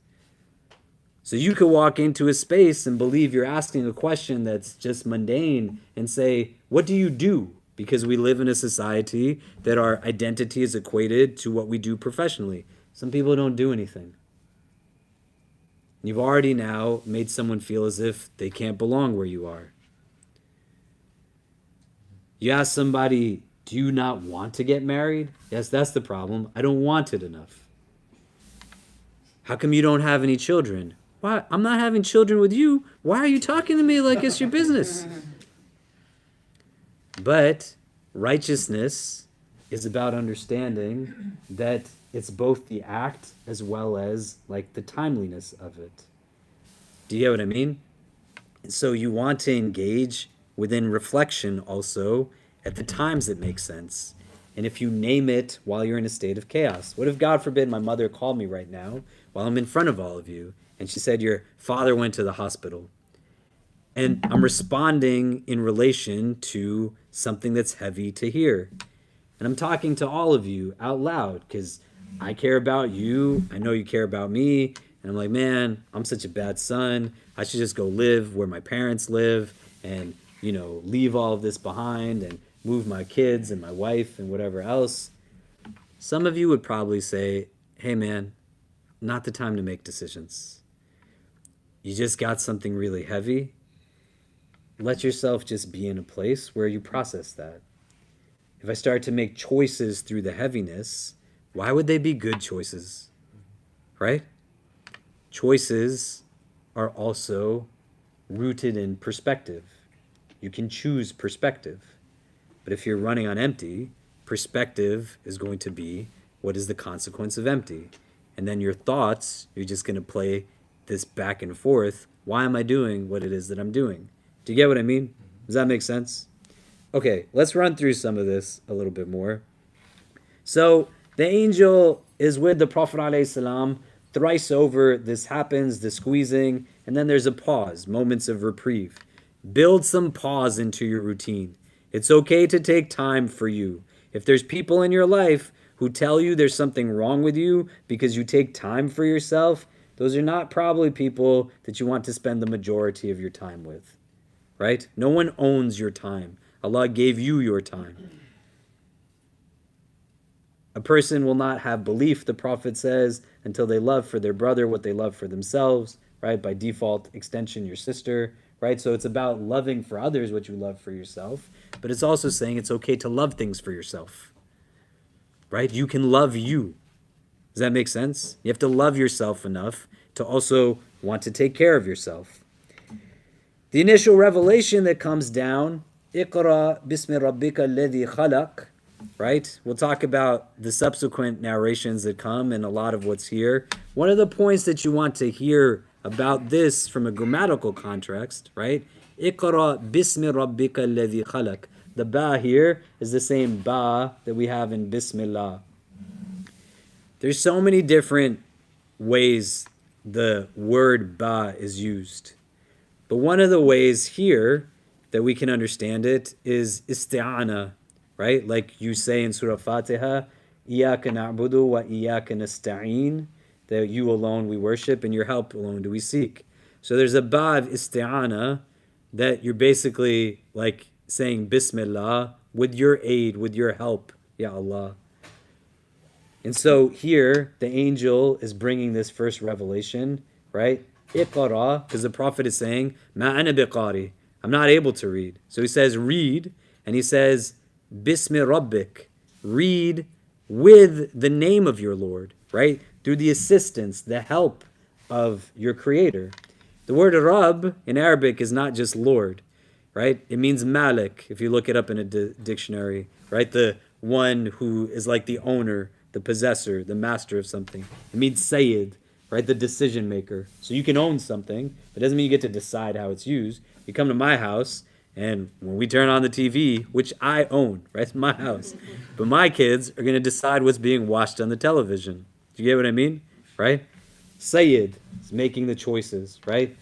So you could walk into a space and believe you're asking a question that's just mundane and say, what do you do? Because we live in a society that our identity is equated to what we do professionally. Some people don't do anything. You've already now made someone feel as if they can't belong where you are. You ask somebody, do you not want to get married? Yes, that's the problem. I don't want it enough. How come you don't have any children? Why? I'm not having children with you. Why are you talking to me like it's your business? But righteousness is about understanding that it's both the act as well as like the timeliness of it. Do you get what I mean? So you want to engage within reflection also at the times that make sense. And if you name it while you're in a state of chaos. What if, God forbid, my mother called me right now while I'm in front of all of you, and she said, your father went to the hospital. And I'm responding in relation to something that's heavy to hear. And I'm talking to all of you out loud because I care about you. I know you care about me. And I'm like, man, I'm such a bad son. I should just go live where my parents live and, leave all of this behind and move my kids and my wife and whatever else. Some of you would probably say, hey, man, not the time to make decisions. You just got something really heavy. Let yourself just be in a place where you process that. If I start to make choices through the heaviness, why would they be good choices? Right? Choices are also rooted in perspective. You can choose perspective. But if you're running on empty, perspective is going to be what is the consequence of empty. And then your thoughts, you're just going to play this back and forth. Why am I doing what it is that I'm doing? Do you get what I mean? Does that make sense? Okay, let's run through some of this a little bit more. So the angel is with the Prophet ﷺ. Thrice over, this happens, the squeezing, and then there's a pause, moments of reprieve. Build some pause into your routine. It's okay to take time for you. If there's people in your life who tell you there's something wrong with you because you take time for yourself, those are not probably people that you want to spend the majority of your time with, right? No one owns your time. Allah gave you your time. A person will not have belief, the Prophet says, until they love for their brother what they love for themselves, right? By default extension, your sister, right? So it's about loving for others what you love for yourself, but it's also saying it's okay to love things for yourself, right? You can love you. Does that make sense? You have to love yourself enough to also want to take care of yourself. The initial revelation that comes down, Iqra bismi rabbika alladhi khalaq, right? We'll talk about the subsequent narrations that come and a lot of what's here. One of the points that you want to hear about this from a grammatical context, right? Iqra bismi rabbika alladhi khalaq. The ba here is the same ba that we have in Bismillah. There's so many different ways the word ba is used. But one of the ways here that we can understand it is isti'ana, right? Like you say in Surah Fatiha, Iyaka na'budu wa iyaka nasta'een, that you alone we worship and your help alone do we seek. So there's a ba of isti'ana that you're basically like saying Bismillah with your aid, with your help, Ya Allah. And so here the angel is bringing this first revelation, right? Iqra, because the Prophet is saying, Ma ana biqari, I'm not able to read. So he says, read, and he says, Bismi Rabbik, read with the name of your Lord, right? Through the assistance, the help of your Creator. The word Rabb in Arabic is not just Lord, right? It means Malik, if you look it up in a dictionary, right? The one who is like the owner, the possessor, the master of something. It means Sayyid, right? The decision maker. So you can own something, but it doesn't mean you get to decide how it's used. You come to my house, and when we turn on the TV, which I own, right? It's my house. But my kids are going to decide what's being watched on the television. Do you get what I mean? Right? Sayyid is making the choices, right?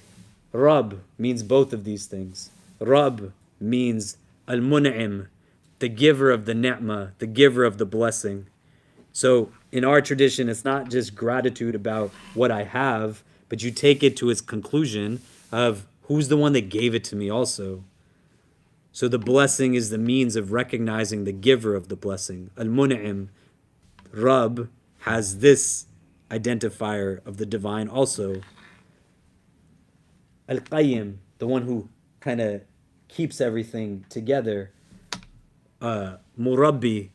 Rabb means both of these things. Rabb means al-mun'im, the giver of the ni'mah, the giver of the blessing. So in our tradition, it's not just gratitude about what I have, but you take it to its conclusion of who's the one that gave it to me also. So the blessing is the means of recognizing the giver of the blessing. Al-Mun'im, Rabb, has this identifier of the divine also. Al-Qayyim, the one who kind of keeps everything together. Murabbi,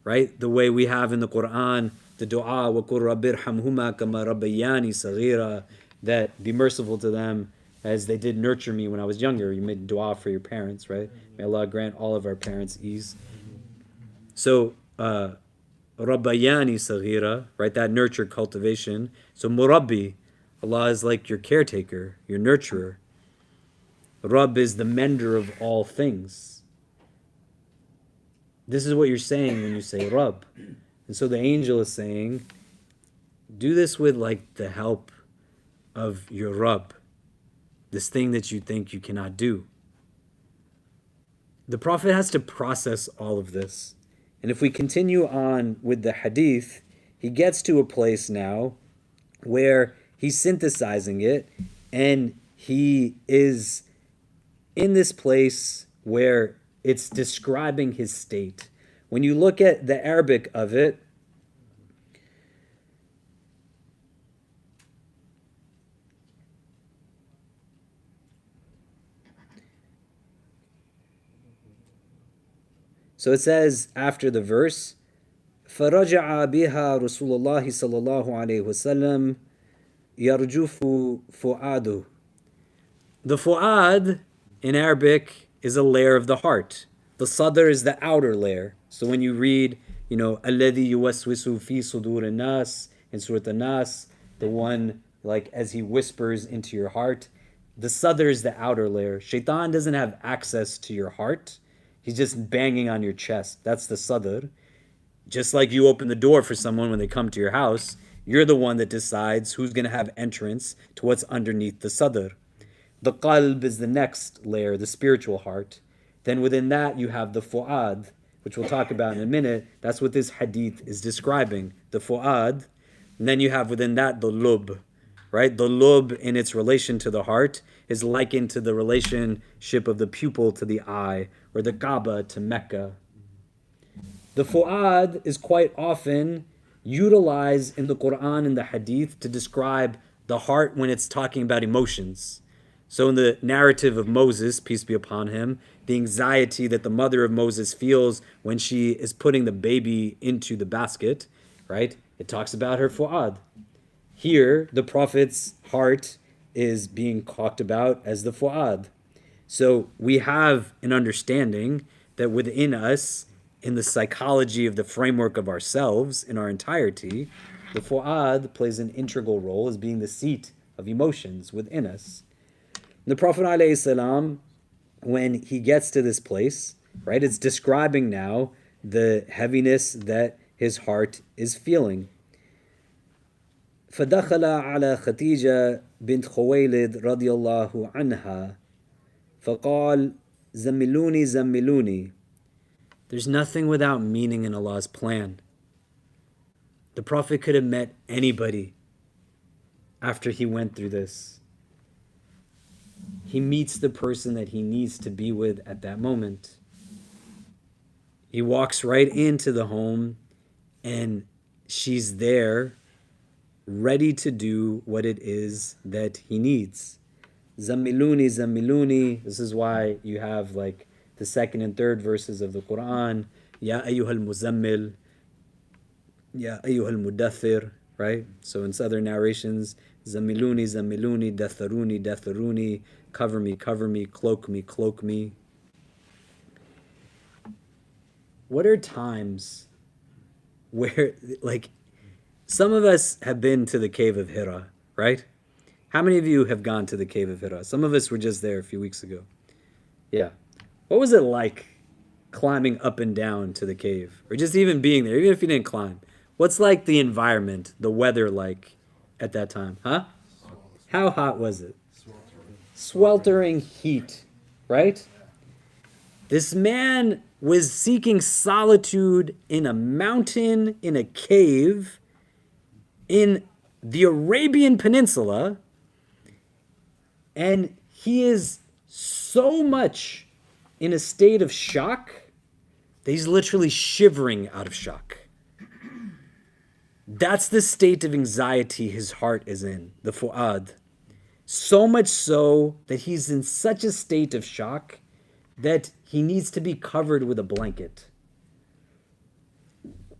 right? The way we have in the Quran, the dua, وَقُلْ رَبِّ ارْحَمْهُمَا كَمَا رَبَّيَانِي صَغِيرًا, that be merciful to them as they did nurture me when I was younger. You made dua for your parents, right? May Allah grant all of our parents ease. So, Rabbayani Saghira, right? That nurture, cultivation. So, Murabbi, Allah is like your caretaker, your nurturer. Rabb is the mender of all things. This is what you're saying when you say Rabb. And so the angel is saying, do this with like the help of your Rabb, this thing that you think you cannot do. The Prophet has to process all of this. And if we continue on with the Hadith, he gets to a place now where he's synthesizing it, and he is in this place where it's describing his state. When you look at the Arabic of it, so it says after the verse, فَرَجَعَ بِهَا رَسُولُ اللَّهِ صَلَّى اللَّهُ عَلَيْهِ وَسَلَّمَ يَرْجُفُ فُؤَادُهُ. The fu'ad in Arabic is a layer of the heart. The sadr is the outer layer. So when you read, الَّذِي يُوَسْوِسُ فِي صُدُورِ النَّاسِ in Surah An-Nas, the one like as he whispers into your heart, the sadr is the outer layer. Shaitan doesn't have access to your heart. He's just banging on your chest. That's the sadr. Just like you open the door for someone when they come to your house, you're the one that decides who's going to have entrance to what's underneath the sadr. The qalb is the next layer, the spiritual heart. Then within that you have the fu'ad, which we'll talk about in a minute. That's what this hadith is describing, the fu'ad. And then you have within that the lub, right? The lub in its relation to the heart is likened to the relationship of the pupil to the eye, or the Kaaba to Mecca. The fu'ad is quite often utilized in the Quran and the Hadith to describe the heart when it's talking about emotions. So in the narrative of Moses, peace be upon him, the anxiety that the mother of Moses feels when she is putting the baby into the basket, right? It talks about her fu'ad. Here, the Prophet's heart is being talked about as the fu'ad. So we have an understanding that within us, in the psychology of the framework of ourselves in our entirety, the fu'ad plays an integral role as being the seat of emotions within us. The Prophet ﷺ, when he gets to this place, right, it's describing now the heaviness that his heart is feeling. فَدَخَلَ عَلَى خَدِيجَةَ بِنْتِ خُوَيْلِدٍ رَضِيَ اللَّهُ عَنْهَا فَقَالَ زَمِّلُونِي زَمِّلُونِي. There's nothing without meaning in Allah's plan. The Prophet could have met anybody after he went through this. He meets the person that he needs to be with at that moment. He walks right into the home, and she's there, ready to do what it is that he needs. Zammiluni, zammiluni. This is why you have like the second and third verses of the Quran. Ya ayyuhal muzammil, Ya ayyuhal mudathir, right? So in other narrations, Zammiluni, zammiluni, datharuni, datharuni, cover me, cloak me, cloak me. What are times where, like, some of us have been to the cave of Hira, right? How many of you have gone to the cave of Hira? Some of us were just there a few weeks ago. Yeah. What was it like climbing up and down to the cave? Or just even being there, even if you didn't climb? What's like the environment, the weather like at that time? Huh? How hot was it? Sweltering heat, right? This man was seeking solitude in a mountain, in a cave, in the Arabian Peninsula, and he is so much in a state of shock that he's literally shivering out of shock. That's the state of anxiety his heart is in, the fu'ad. So much so that he's in such a state of shock that he needs to be covered with a blanket.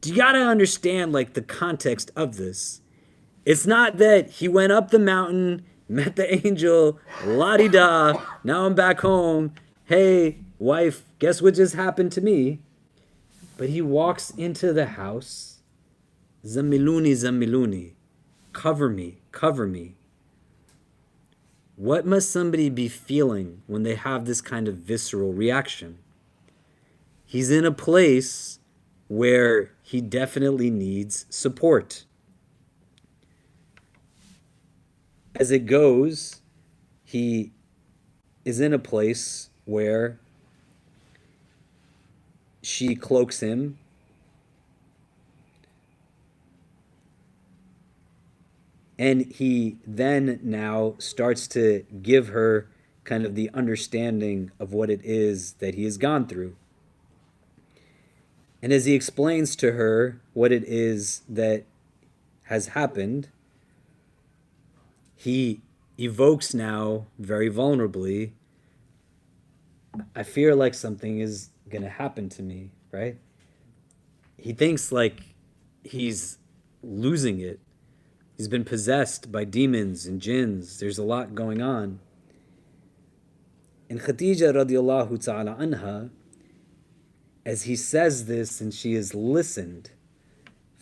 You gotta understand like the context of this. It's not that he went up the mountain, met the angel, la-di-da, now I'm back home, hey, wife, guess what just happened to me? But he walks into the house, Zammiluni, zammiluni, cover me, cover me. What must somebody be feeling when they have this kind of visceral reaction? He's in a place where he definitely needs support. As it goes, he is in a place where she cloaks him, and he then now starts to give her kind of the understanding of what it is that he has gone through. And as he explains to her what it is that has happened, he evokes now very vulnerably, I fear like something is going to happen to me, right? He thinks like he's losing it. He's been possessed by demons and jinns. There's a lot going on. And Khadija radiallahu ta'ala anha, as he says this and she has listened,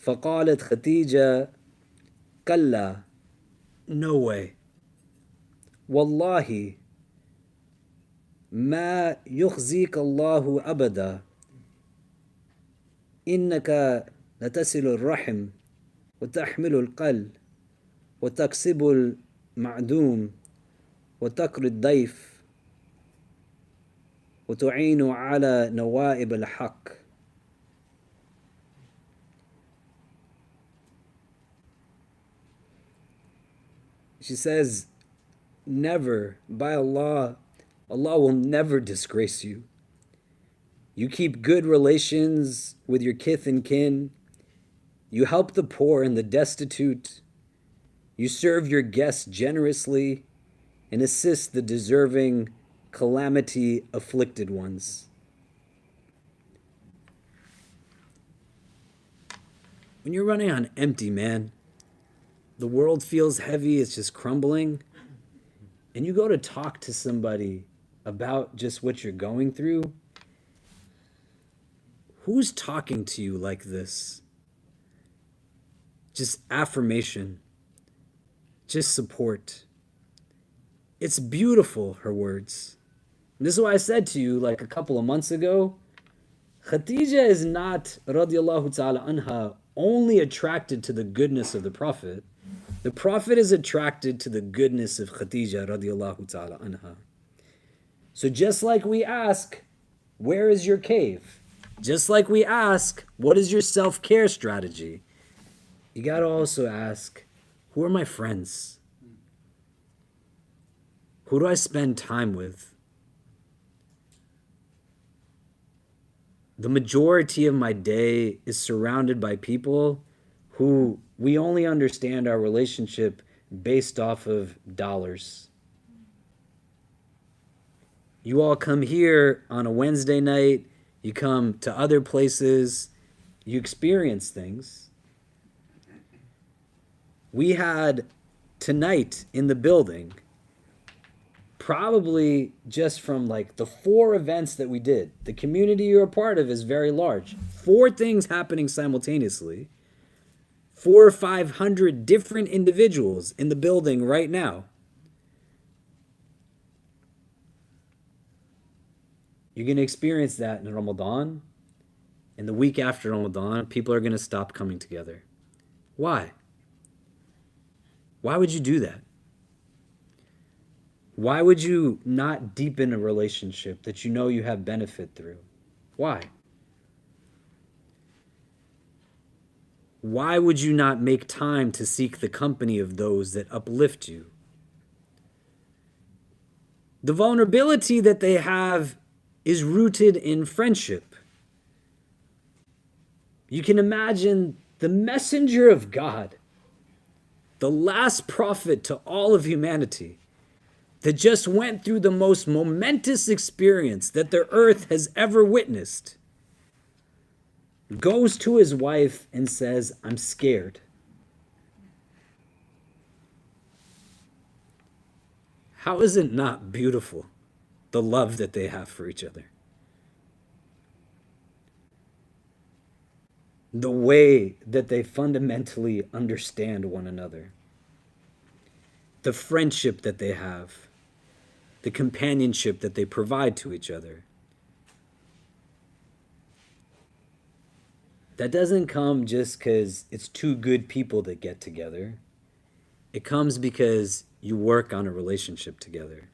فَقَالَتْ خَدِيجَةُ كَلَّا, no way. وَاللَّهِ مَا يُخْزِيكَ اللَّهُ أَبَدًا إِنَّكَ لَتَصِلُ الرَّحِمَ وَتَحْمِلُ الْقَلْبَ وَتَكْسِبُ الْمَعْدُومَ وَتَقْرِي الضَّيْفَ وتعين على نوائب الحق. She says, never, by Allah, Allah will never disgrace you. You keep good relations with your kith and kin. You help the poor and the destitute. You serve your guests generously and assist the deserving calamity afflicted ones. When you're running on empty, man, the world feels heavy, it's just crumbling, and you go to talk to somebody about just what you're going through, who's talking to you like this? Just affirmation, just support. It's beautiful, her words. And this is why I said to you like a couple of months ago, Khadija is not, radiallahu ta'ala anha, only attracted to the goodness of the Prophet. The Prophet is attracted to the goodness of Khadija, radiallahu ta'ala anha. So just like we ask, where is your cave? Just like we ask, what is your self-care strategy? You got to also ask, who are my friends? Who do I spend time with? The majority of my day is surrounded by people who we only understand our relationship based off of dollars. You all come here on a Wednesday night, you come to other places, you experience things. We had tonight in the building, probably just from like the 4 events that we did. The community you're a part of is very large. 4 things happening simultaneously. 400 or 500 different individuals in the building right now. You're going to experience that in Ramadan. And the week after Ramadan, people are going to stop coming together. Why? Why would you do that? Why would you not deepen a relationship that you know you have benefit through? Why? Why would you not make time to seek the company of those that uplift you? The vulnerability that they have is rooted in friendship. You can imagine the messenger of God, the last prophet to all of humanity, that just went through the most momentous experience that the earth has ever witnessed, goes to his wife and says, I'm scared. How is it not beautiful, the love that they have for each other? The way that they fundamentally understand one another. The friendship that they have. the companionship that they provide to each other. That doesn't come just because it's two good people that get together. It comes because you work on a relationship together.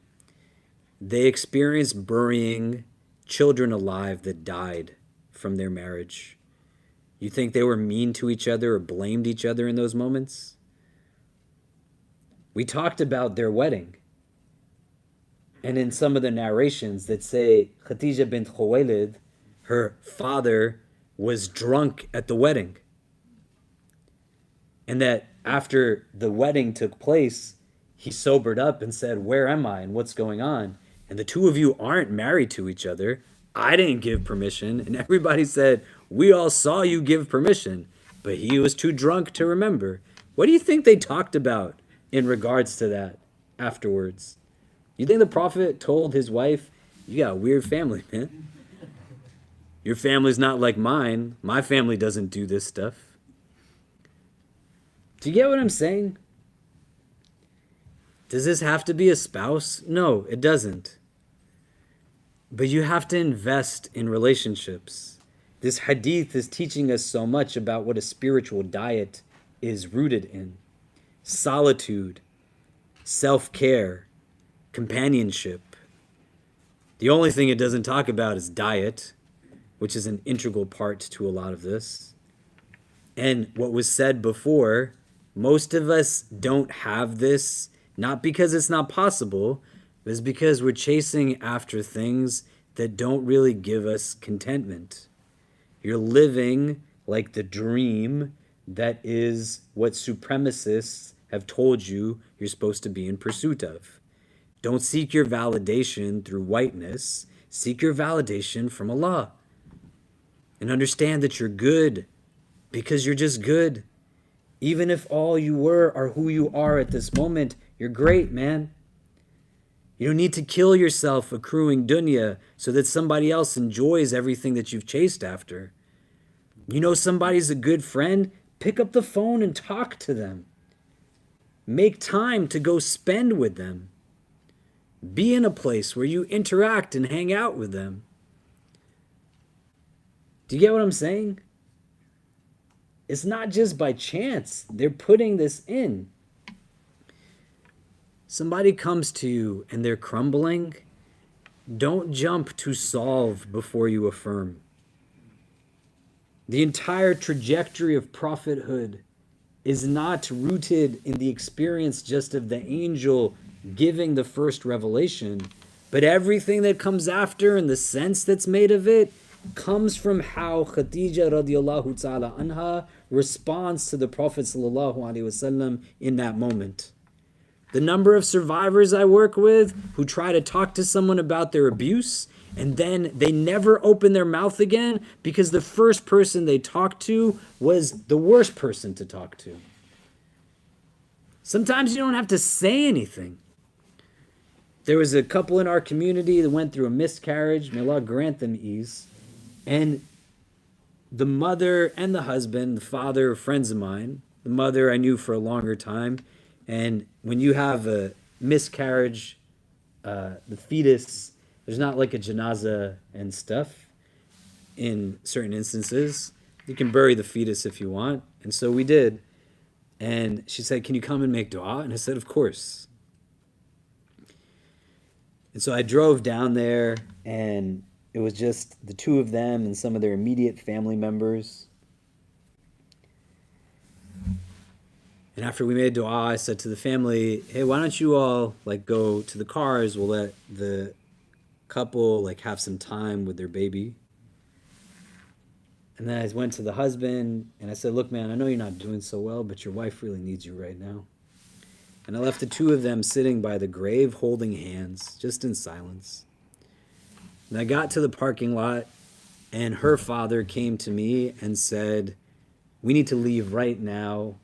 They experienced burying children alive that died from their marriage. You think they were mean to each other or blamed each other in those moments? We talked about their wedding. And in some of the narrations that say Khadija bint Khuwaylid, her father was drunk at the wedding. And that after the wedding took place, he sobered up and said, "Where am I and what's going on? And the two of you aren't married to each other. I didn't give permission." And everybody said, "We all saw you give permission." But he was too drunk to remember. What do you think they talked about in regards to that afterwards? You think the Prophet told his wife, "You got a weird family, man. Your family's not like mine. My family doesn't do this stuff." Do you get what I'm saying? Does this have to be a spouse? No, it doesn't. But you have to invest in relationships. This hadith is teaching us so much about what a spiritual diet is rooted in. Solitude, self-care, companionship. The only thing it doesn't talk about is diet, which is an integral part to a lot of this. And what was said before, most of us don't have this, not because it's not possible, but it's because we're chasing after things that don't really give us contentment. You're living like the dream that is what supremacists have told you you're supposed to be in pursuit of. Don't seek your validation through whiteness. Seek your validation from Allah. And understand that you're good because you're just good. Even if all you were are who you are at this moment, you're great, man. You don't need to kill yourself accruing dunya so that somebody else enjoys everything that you've chased after. You know somebody's a good friend? Pick up the phone and talk to them. Make time to go spend with them. Be in a place where you interact and hang out with them. Do you get what I'm saying? It's not just by chance. They're putting this in. Somebody comes to you and they're crumbling. Don't jump to solve before you affirm. The entire trajectory of prophethood is not rooted in the experience just of the angel giving the first revelation, but everything that comes after and the sense that's made of it comes from how Khadija radiallahu ta'ala anha responds to the Prophet sallallahu alaihi wasallam in that moment. The number of survivors I work with who try to talk to someone about their abuse and then they never open their mouth again because the first person they talked to was the worst person to talk to. Sometimes you don't have to say anything. There was a couple in our community that went through a miscarriage. May Allah grant them ease. And the mother and the husband, the father are friends of mine. The mother I knew for a longer time. And when you have a miscarriage, the fetus, there's not like a janazah and stuff in certain instances. You can bury the fetus if you want. And so we did. And she said, "Can you come and make dua?" And I said, "Of course." And so I drove down there, and it was just the two of them and some of their immediate family members. And after we made dua, I said to the family, "Hey, why don't you all go to the cars? We'll let the couple have some time with their baby." And then I went to the husband and I said, "Look, man, I know you're not doing so well, but your wife really needs you right now." And I left the two of them sitting by the grave holding hands, just in silence. And I got to the parking lot and her father came to me and said, "We need to leave right now.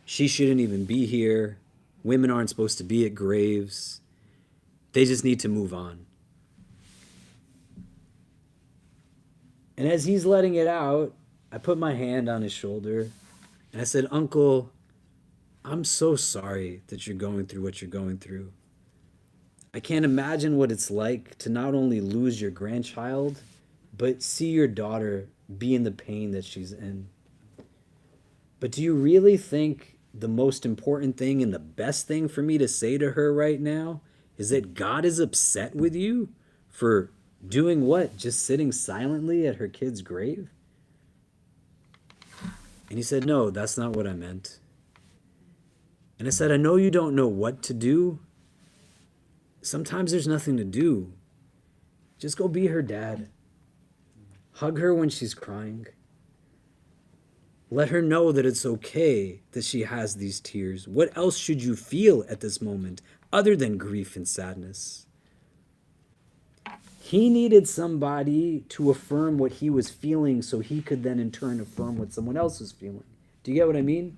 She shouldn't even be here. Women aren't supposed to be at graves. They just need to move on." And as he's letting it out, I put my hand on his shoulder and I said, "Uncle, I'm so sorry that you're going through what you're going through. I can't imagine what it's like to not only lose your grandchild, but see your daughter be in the pain that she's in. But do you really think the most important thing and the best thing for me to say to her right now is that God is upset with you for doing what? Just sitting silently at her kid's grave? And he said, no, that's not what I meant. And I said, I know you don't know what to do. Sometimes there's nothing to do. Just go be her dad. Hug her when she's crying. Let her know that it's okay that she has these tears. What else should you feel at this moment other than grief and sadness? He needed somebody to affirm what he was feeling so he could then in turn affirm what someone else was feeling. Do you get what I mean?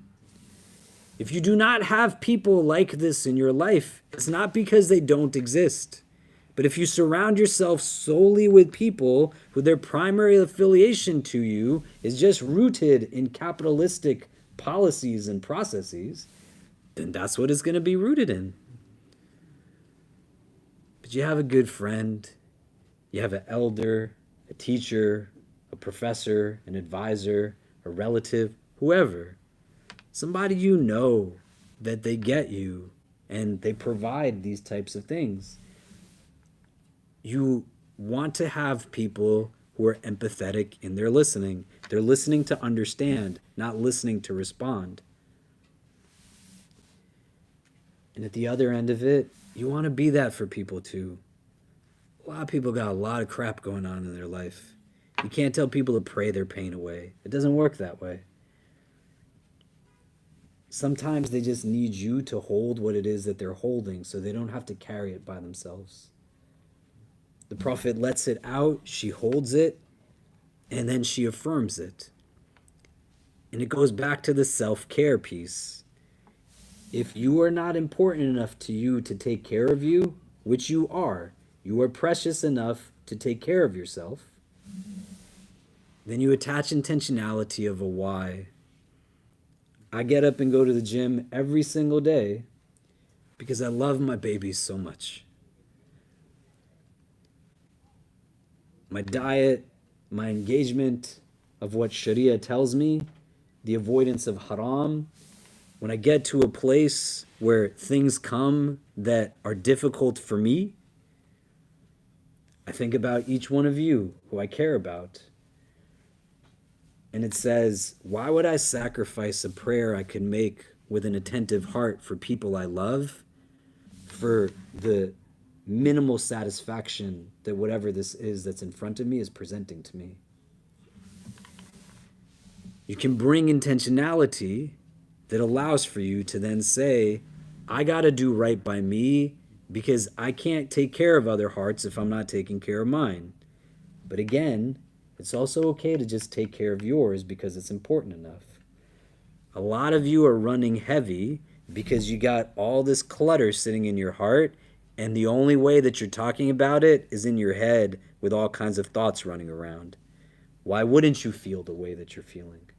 If you do not have people like this in your life, it's not because they don't exist. But if you surround yourself solely with people who their primary affiliation to you is just rooted in capitalistic policies and processes, then that's what it's going to be rooted in. But you have a good friend, you have an elder, a teacher, a professor, an advisor, a relative, whoever. Somebody you know that they get you and they provide these types of things. You want to have people who are empathetic in their listening. They're listening to understand, not listening to respond. And at the other end of it, you want to be that for people too. A lot of people got a lot of crap going on in their life. You can't tell people to pray their pain away. It doesn't work that way. Sometimes they just need you to hold what it is that they're holding so they don't have to carry it by themselves. The Prophet lets it out, she holds it, and then she affirms it. And it goes back to the self-care piece. If you are not important enough to you to take care of you, which you are precious enough to take care of yourself, then you attach intentionality of a why. I get up and go to the gym every single day because I love my babies so much. My diet, my engagement of what Sharia tells me, the avoidance of haram. When I get to a place where things come that are difficult for me, I think about each one of you who I care about. And it says, why would I sacrifice a prayer I could make with an attentive heart for people I love for the minimal satisfaction that whatever this is that's in front of me is presenting to me? You can bring intentionality that allows for you to then say, I got to do right by me because I can't take care of other hearts if I'm not taking care of mine. But again, it's also okay to just take care of yours because it's important enough. A lot of you are running heavy because you got all this clutter sitting in your heart, and the only way that you're talking about it is in your head with all kinds of thoughts running around. Why wouldn't you feel the way that you're feeling?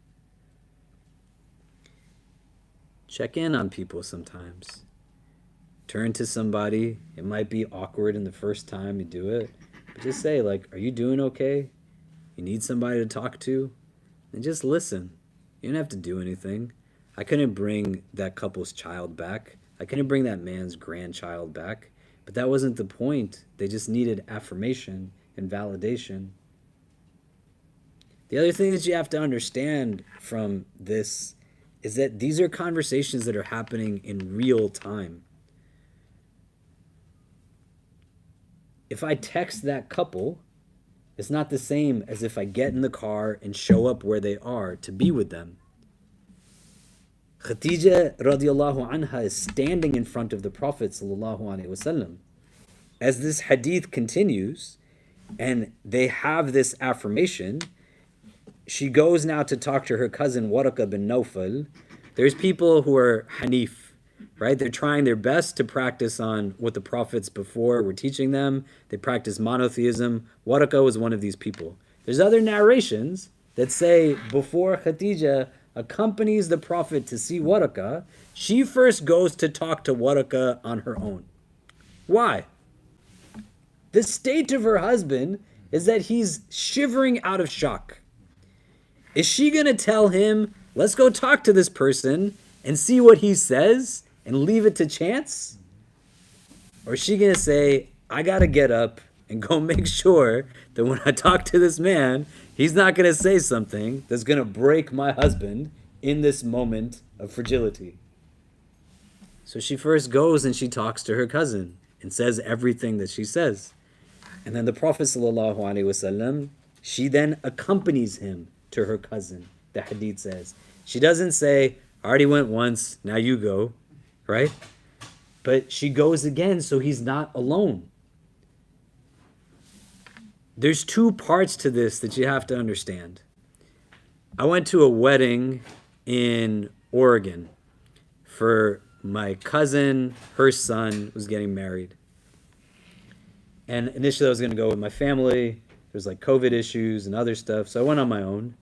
Check in on people sometimes. Turn to somebody. It might be awkward in the first time you do it, but just say, like, are you doing okay? You need somebody to talk to? And just listen. You don't have to do anything. I couldn't bring that couple's child back. I couldn't bring that man's grandchild back. But that wasn't the point. They just needed affirmation and validation. The other thing that you have to understand from this is that these are conversations that are happening in real time. If I text that couple, it's not the same as if I get in the car and show up where they are to be with them. Khadija radiallahu anha is standing in front of the Prophet sallallahu alaihi wasallam. As this hadith continues, and they have this affirmation, she goes now to talk to her cousin Waraka bin Nawfal. There's people who are Hanif, right? They're trying their best to practice on what the prophets before were teaching them. They practice monotheism. Waraka was one of these people. There's other narrations that say before Khadija accompanies the prophet to see Waraka, she first goes to talk to Waraka on her own. Why? The state of her husband is that he's shivering out of shock. Is she going to tell him, let's go talk to this person and see what he says and leave it to chance? Or is she going to say, I got to get up and go make sure that when I talk to this man, he's not going to say something that's going to break my husband in this moment of fragility? So she first goes and she talks to her cousin and says everything that she says. And then the Prophet ﷺ, she then accompanies him to her cousin, the Hadith says. She doesn't say, I already went once, now you go, right? But she goes again so he's not alone. There's two parts to this that you have to understand. I went to a wedding in Oregon for my cousin, her son was getting married. And initially I was going to go with my family. There's like COVID issues and other stuff. So I went on my own.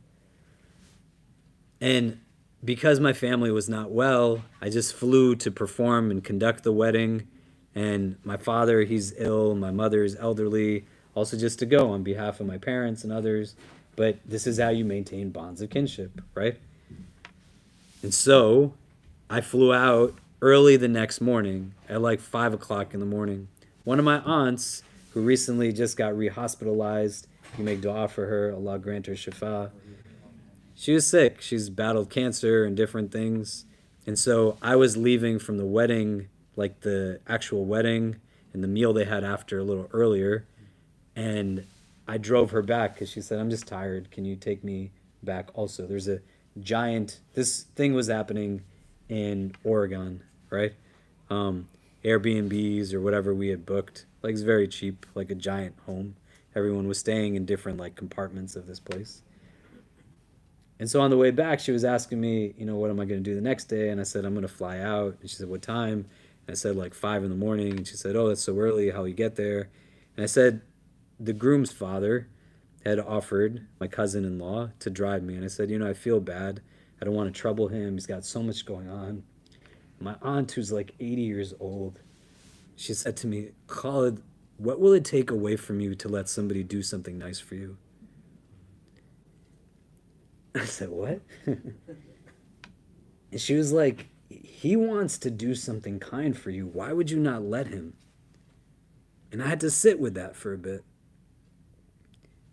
And because my family was not well, I just flew to perform and conduct the wedding. And my father, he's ill. My mother is elderly. Also just to go on behalf of my parents and others. But this is how you maintain bonds of kinship, right? And so I flew out early the next morning at like 5 o'clock in the morning. One of my aunts, who recently just got re-hospitalized, you make dua for her, Allah grant her shifa. She was sick. She's battled cancer and different things. And so I was leaving from the wedding, like the actual wedding and the meal they had after a little earlier. And I drove her back because she said, I'm just tired. Can you take me back also? There's a giant, this thing was happening in Oregon, right? Airbnbs or whatever we had booked. Like it's very cheap, like a giant home. Everyone was staying in different like compartments of this place. And so on the way back, she was asking me, what am I going to do the next day? And I said, I'm going to fly out. And she said, what time? And I said, like 5 in the morning. And she said, oh, that's so early. How'll you get there? And I said, the groom's father had offered my cousin-in-law to drive me. And I said, I feel bad. I don't want to trouble him. He's got so much going on. My aunt, who's like 80 years old, she said to me, Khalid, what will it take away from you to let somebody do something nice for you? I said, what? And she was like, he wants to do something kind for you. Why would you not let him? And I had to sit with that for a bit.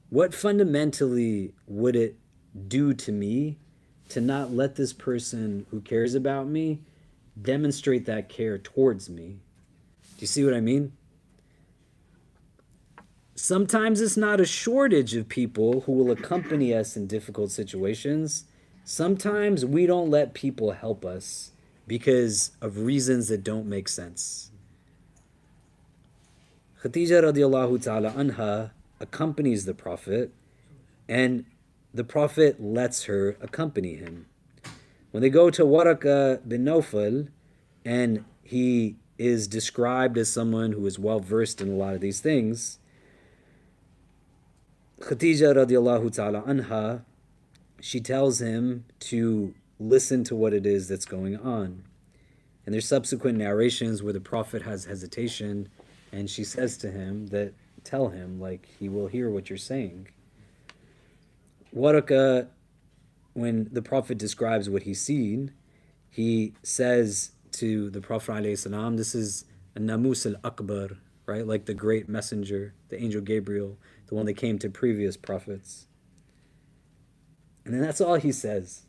What fundamentally would it do to me to not let this person who cares about me demonstrate that care towards me? Do you see what I mean? Sometimes it's not a shortage of people who will accompany us in difficult situations. Sometimes we don't let people help us because of reasons that don't make sense. Khadija radiallahu ta'ala anha accompanies the Prophet, and the Prophet lets her accompany him. When they go to Waraka bin Nawfal, and he is described as someone who is well versed in a lot of these things, Khadija radiallahu ta'ala anha, she tells him to listen to what it is that's going on. And there's subsequent narrations where the Prophet has hesitation, and she says to him that, tell him, like, he will hear what you're saying. Waraka, when the Prophet describes what he's seen, he says to the Prophet ﷺ, this is a Namus al-Akbar, right? Like the great messenger, the angel Gabriel, the one that came to previous prophets. And then that's all he says.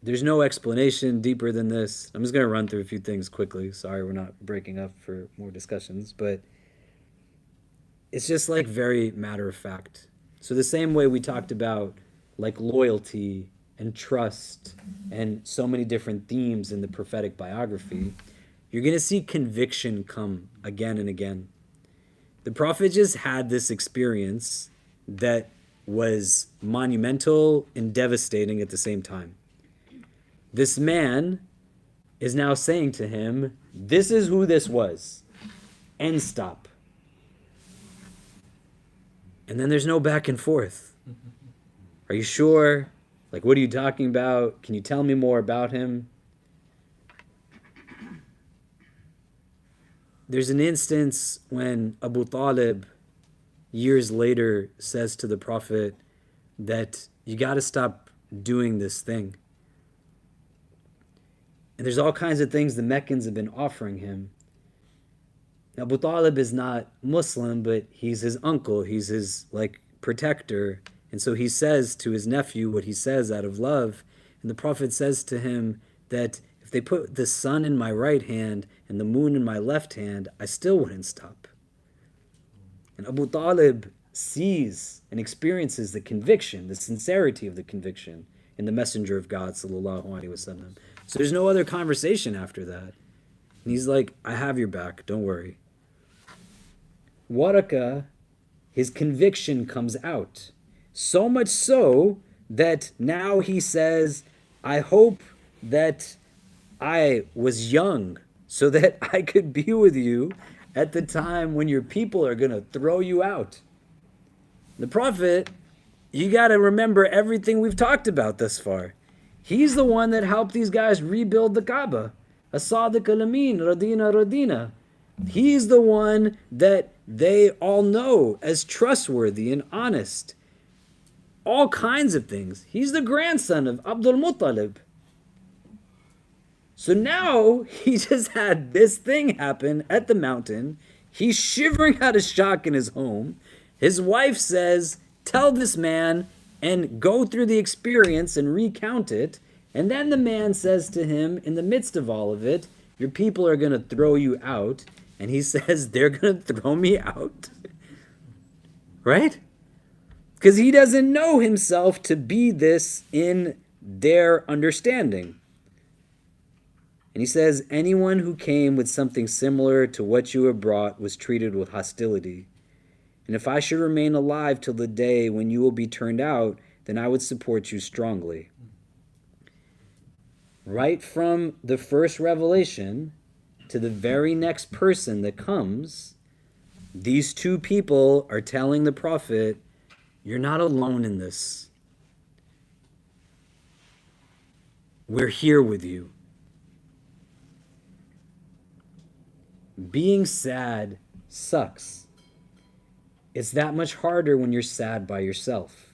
There's no explanation deeper than this. I'm just going to run through a few things quickly. Sorry, we're not breaking up for more discussions, but it's just like very matter of fact. So the same way we talked about like loyalty and trust and so many different themes in the prophetic biography, you're going to see conviction come again and again. The Prophet just had this experience that was monumental and devastating at the same time. This man is now saying to him, this is who this was. End stop. And then there's no back and forth. Are you sure? Like, what are you talking about? Can you tell me more about him? There's an instance when Abu Talib, years later, says to the Prophet that you got to stop doing this thing. And there's all kinds of things the Meccans have been offering him. Abu Talib is not Muslim, but he's his uncle, he's his protector. And so he says to his nephew what he says out of love. And the Prophet says to him that if they put the sun in my right hand and the moon in my left hand, I still wouldn't stop. And Abu Talib sees and experiences the conviction, the sincerity of the conviction in the Messenger of God, sallallahu alaihi wasallam. So there's no other conversation after that. And he's like, I have your back, don't worry. Waraka, his conviction comes out. So much so that now he says, I hope that I was young so that I could be with you at the time when your people are going to throw you out. The Prophet, you got to remember everything we've talked about thus far. He's the one that helped these guys rebuild the Kaaba. As-Sadiq al-Amin, Radina Radina. He's the one that they all know as trustworthy and honest. All kinds of things. He's the grandson of Abdul Muttalib. So now he just had this thing happen at the mountain. He's shivering out of shock in his home. His wife says, tell this man and go through the experience and recount it. And then the man says to him, in the midst of all of it, your people are going to throw you out. And he says, they're going to throw me out? Right? Because he doesn't know himself to be this in their understanding. And he says, anyone who came with something similar to what you have brought was treated with hostility. And if I should remain alive till the day when you will be turned out, then I would support you strongly. Right from the first revelation to the very next person that comes, these two people are telling the Prophet, you're not alone in this. We're here with you. Being sad sucks. It's that much harder when you're sad by yourself.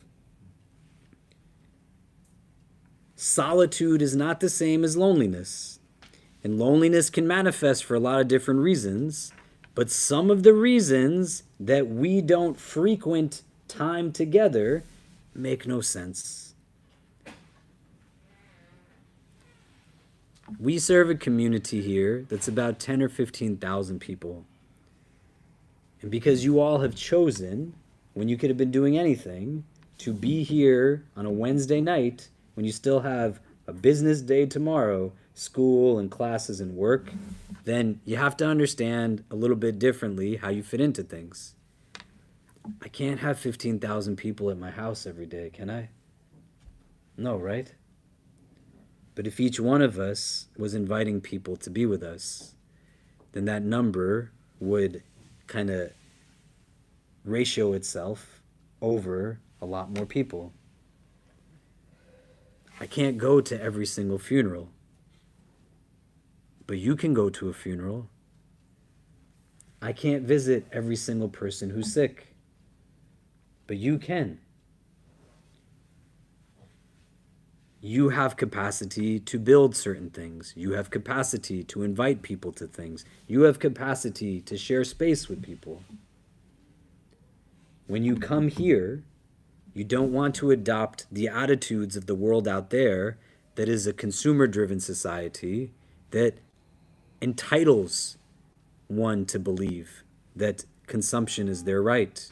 Solitude is not the same as loneliness. And loneliness can manifest for a lot of different reasons. But some of the reasons that we don't frequent time together make no sense. We serve a community here that's about 10 or 15,000 people. And because you all have chosen, when you could have been doing anything, to be here on a Wednesday night, when you still have a business day tomorrow, school and classes and work, then you have to understand a little bit differently how you fit into things. I can't have 15,000 people at my house every day, can I? No, right? But if each one of us was inviting people to be with us, then that number would kind of ratio itself over a lot more people. I can't go to every single funeral, but you can go to a funeral. I can't visit every single person who's sick, but you can. You have capacity to build certain things. You have capacity to invite people to things. You have capacity to share space with people. When you come here, you don't want to adopt the attitudes of the world out there that is a consumer-driven society that entitles one to believe that consumption is their right.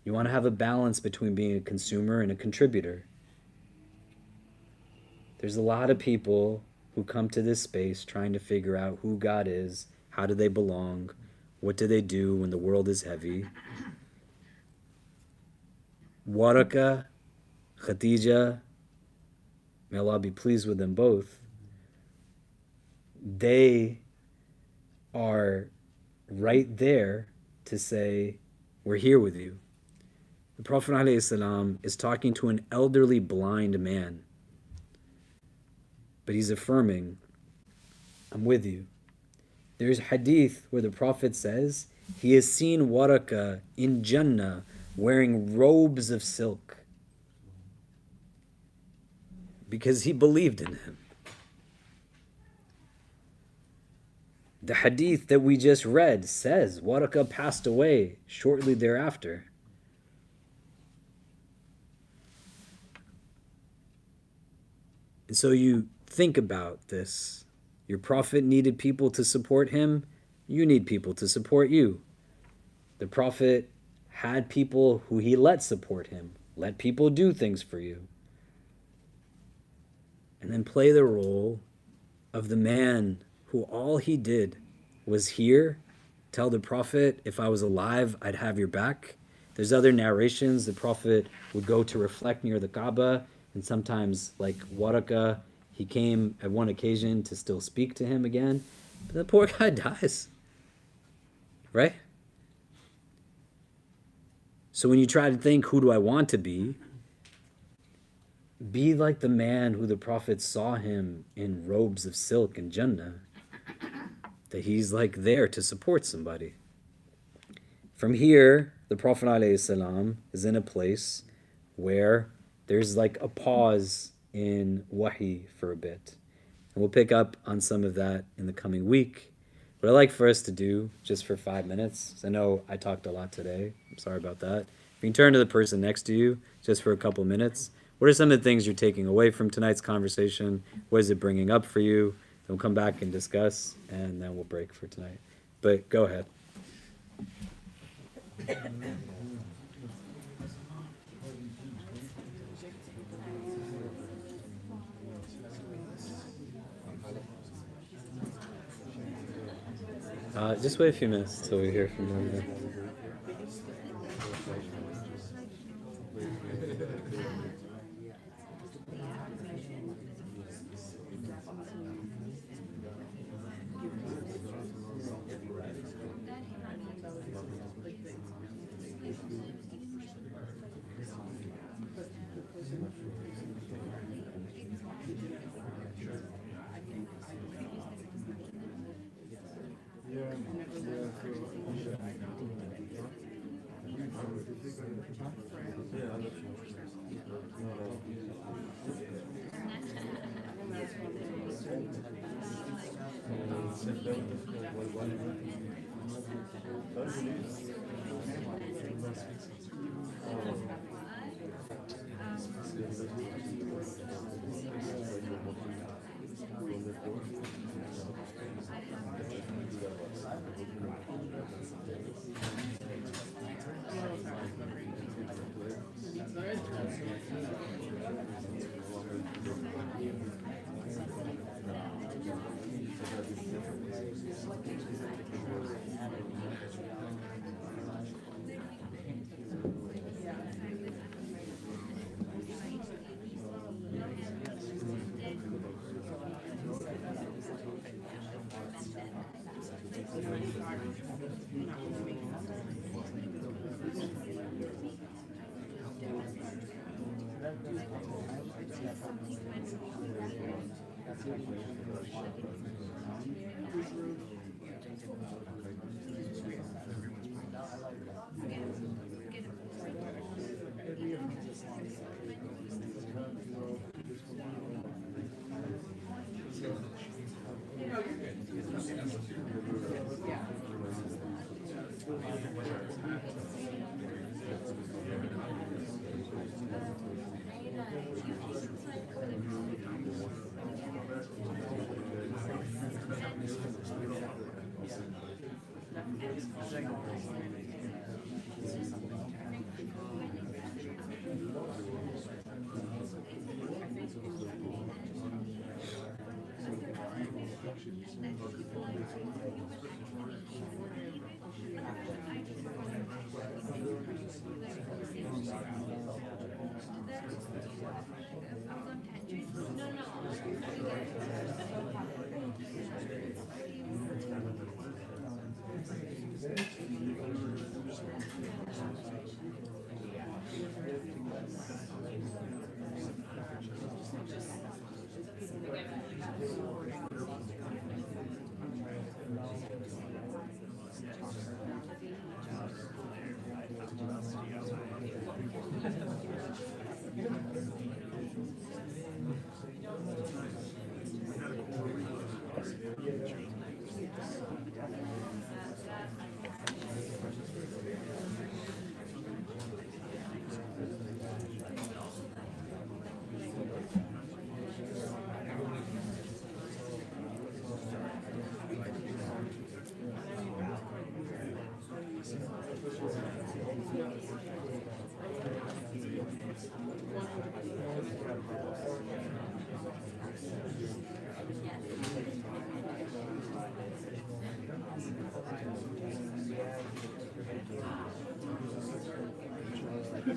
You want to have a balance between being a consumer and a contributor. There's a lot of people who come to this space trying to figure out who God is, how do they belong, what do they do when the world is heavy. Waraka, Khadija, may Allah be pleased with them both, they are right there to say, we're here with you. The Prophet ﷺ is talking to an elderly blind man, but he's affirming, I'm with you. There's hadith where the Prophet says he has seen Waraka in Jannah wearing robes of silk because he believed in him. The hadith that we just read says Waraka passed away shortly thereafter. And so you think about this. Your Prophet needed people to support him. You need people to support you. The Prophet had people who he let support him. Let people do things for you. And then play the role of the man who all he did was hear, tell the Prophet, if I was alive, I'd have your back. There's other narrations. The Prophet would go to reflect near the Kaaba, and sometimes, like Waraka, he came at one occasion to still speak to him again. But the poor guy dies. Right? So when you try to think, who do I want to be like the man who the Prophet saw him in robes of silk in Jannah, that he's like there to support somebody. From here, the Prophet ﷺ is in a place where there's like a pause in wahi for a bit. And we'll pick up on some of that in the coming week. What I'd like for us to do, just for 5 minutes, I know I talked a lot today, I'm sorry about that. If you can turn to the person next to you, just for a couple minutes. What are some of the things you're taking away from tonight's conversation? What is it bringing up for you? Then we'll come back and discuss, and then we'll break for tonight. But go ahead. Just wait a few minutes until we hear from them.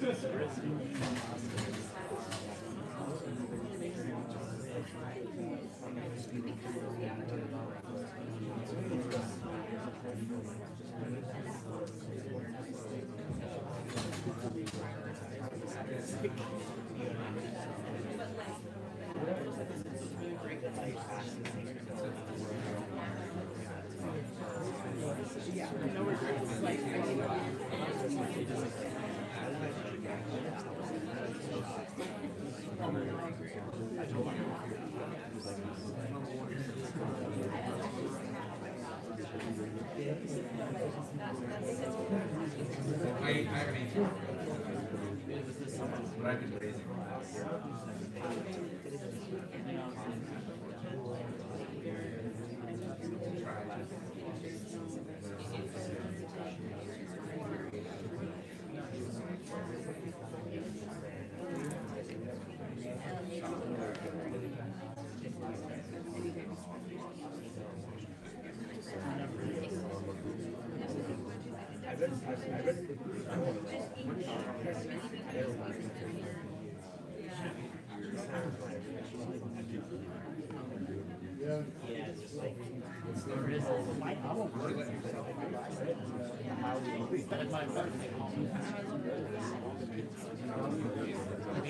You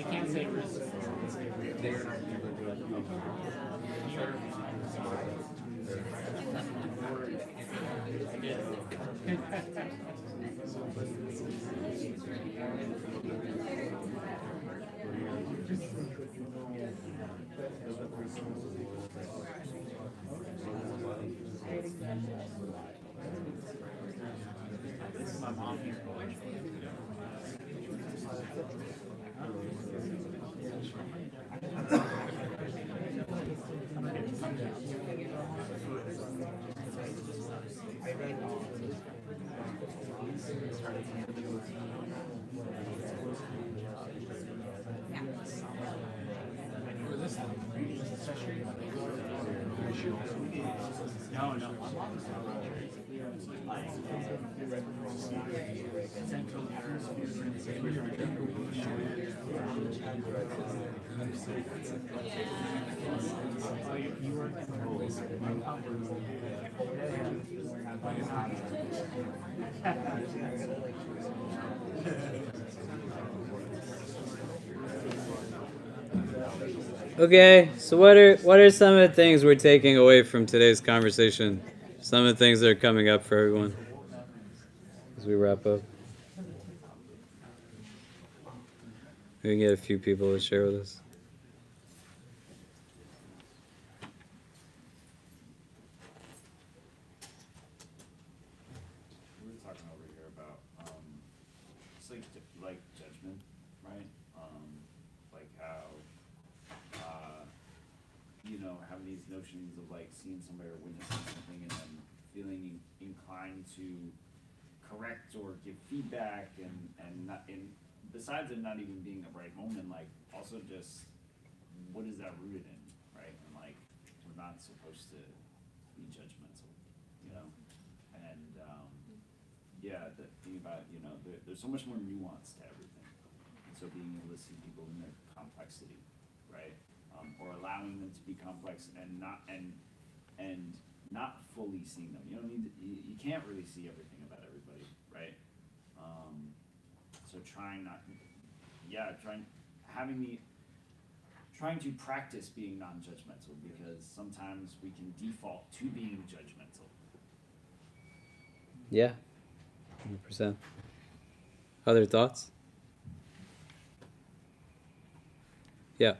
can't say risk. This is my mom here. No, no. Okay, so what are some of the things we're taking away from today's conversation? Some of the things that are coming up for everyone as we wrap up. We can get a few people to share with us. We were talking over here about just like judgment, right? Like how having these notions of like seeing somebody or witnessing something and then feeling inclined to correct or give feedback and besides it not even being a right moment, like also just what is that rooted in, right? And like we're not supposed to be judgmental, and the thing about there's so much more nuance to everything, and so being able to see people in their complexity, right? Or allowing them to be complex and not fully seeing them. You don't need to, you can't really see everything about everybody, right? So trying to practice being non-judgmental, because sometimes we can default to being judgmental. Yeah, 100%. Other thoughts? Yeah.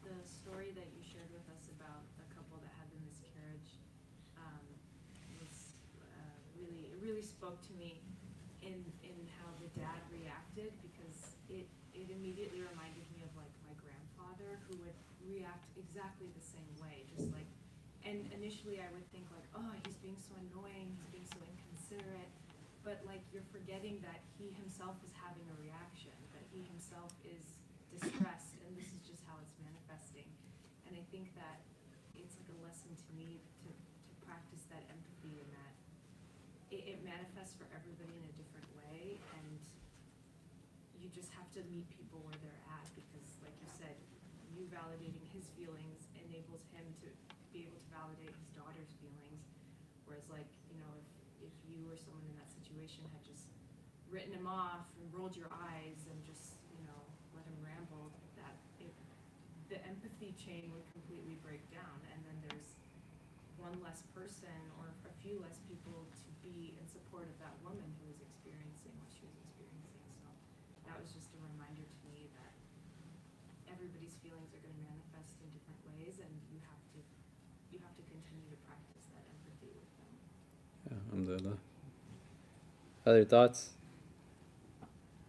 The story that you shared with us about the couple that had the miscarriage was it really spoke to me in how the dad reacted, because it immediately reminded me of like my grandfather, who would react exactly the same way, just like, and initially I would think like, oh, he's being so annoying, he's being so inconsiderate, but like you're forgetting that he himself is having a reaction, that he himself is distressed, and this is just how it's manifesting. And I think that it's like a lesson to me to practice that empathy, and that it manifests for everybody in a different way, and just have to meet people where they're at, because like you said, you validating his feelings enables him to be able to validate his daughter's feelings. Whereas like, you know, if you or someone in that situation had just written him off and rolled your eyes and just, you know, let him ramble, the empathy chain would completely break down, and then there's one less person or a few less people to be in support of that woman who was experiencing what she was experiencing. So that was just a reminder to me that everybody's feelings are going to manifest in different ways, and you have to continue to practice that empathy with them. Yeah, alhamdulillah. Other thoughts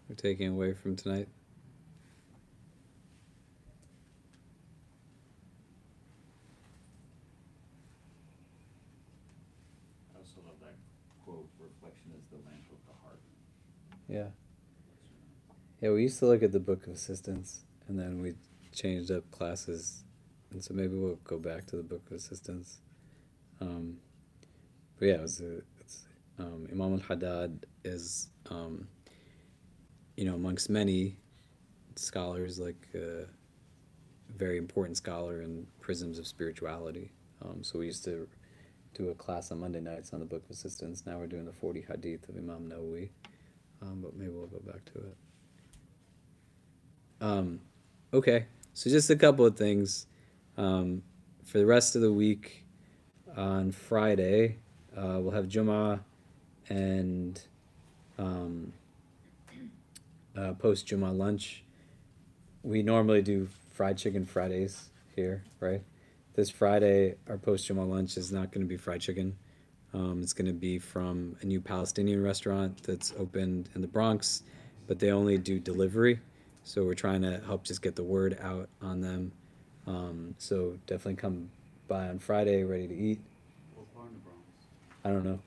we're taking away from tonight? I also love that quote, reflection is the lamp of the heart. Yeah. Yeah, we used to look at the Book of Assistance, and then we changed up classes, and so maybe we'll go back to the Book of Assistance. But yeah, Imam al-Haddad is, amongst many scholars, like a very important scholar in prisms of spirituality. So we used to do a class on Monday nights on the Book of Assistance. Now we're doing the 40 Hadith of Imam Nawawi, but maybe we'll go back to it. Okay, so just a couple of things. For the rest of the week, on Friday, we'll have Jummah and post-Jummah lunch. We normally do fried chicken Fridays here, right? This Friday, our post-Jummah lunch is not going to be fried chicken. It's going to be from a new Palestinian restaurant that's opened in the Bronx, but they only do delivery. So we're trying to help just get the word out on them. So definitely come by on Friday, ready to eat. What part in the Bronx? I don't know.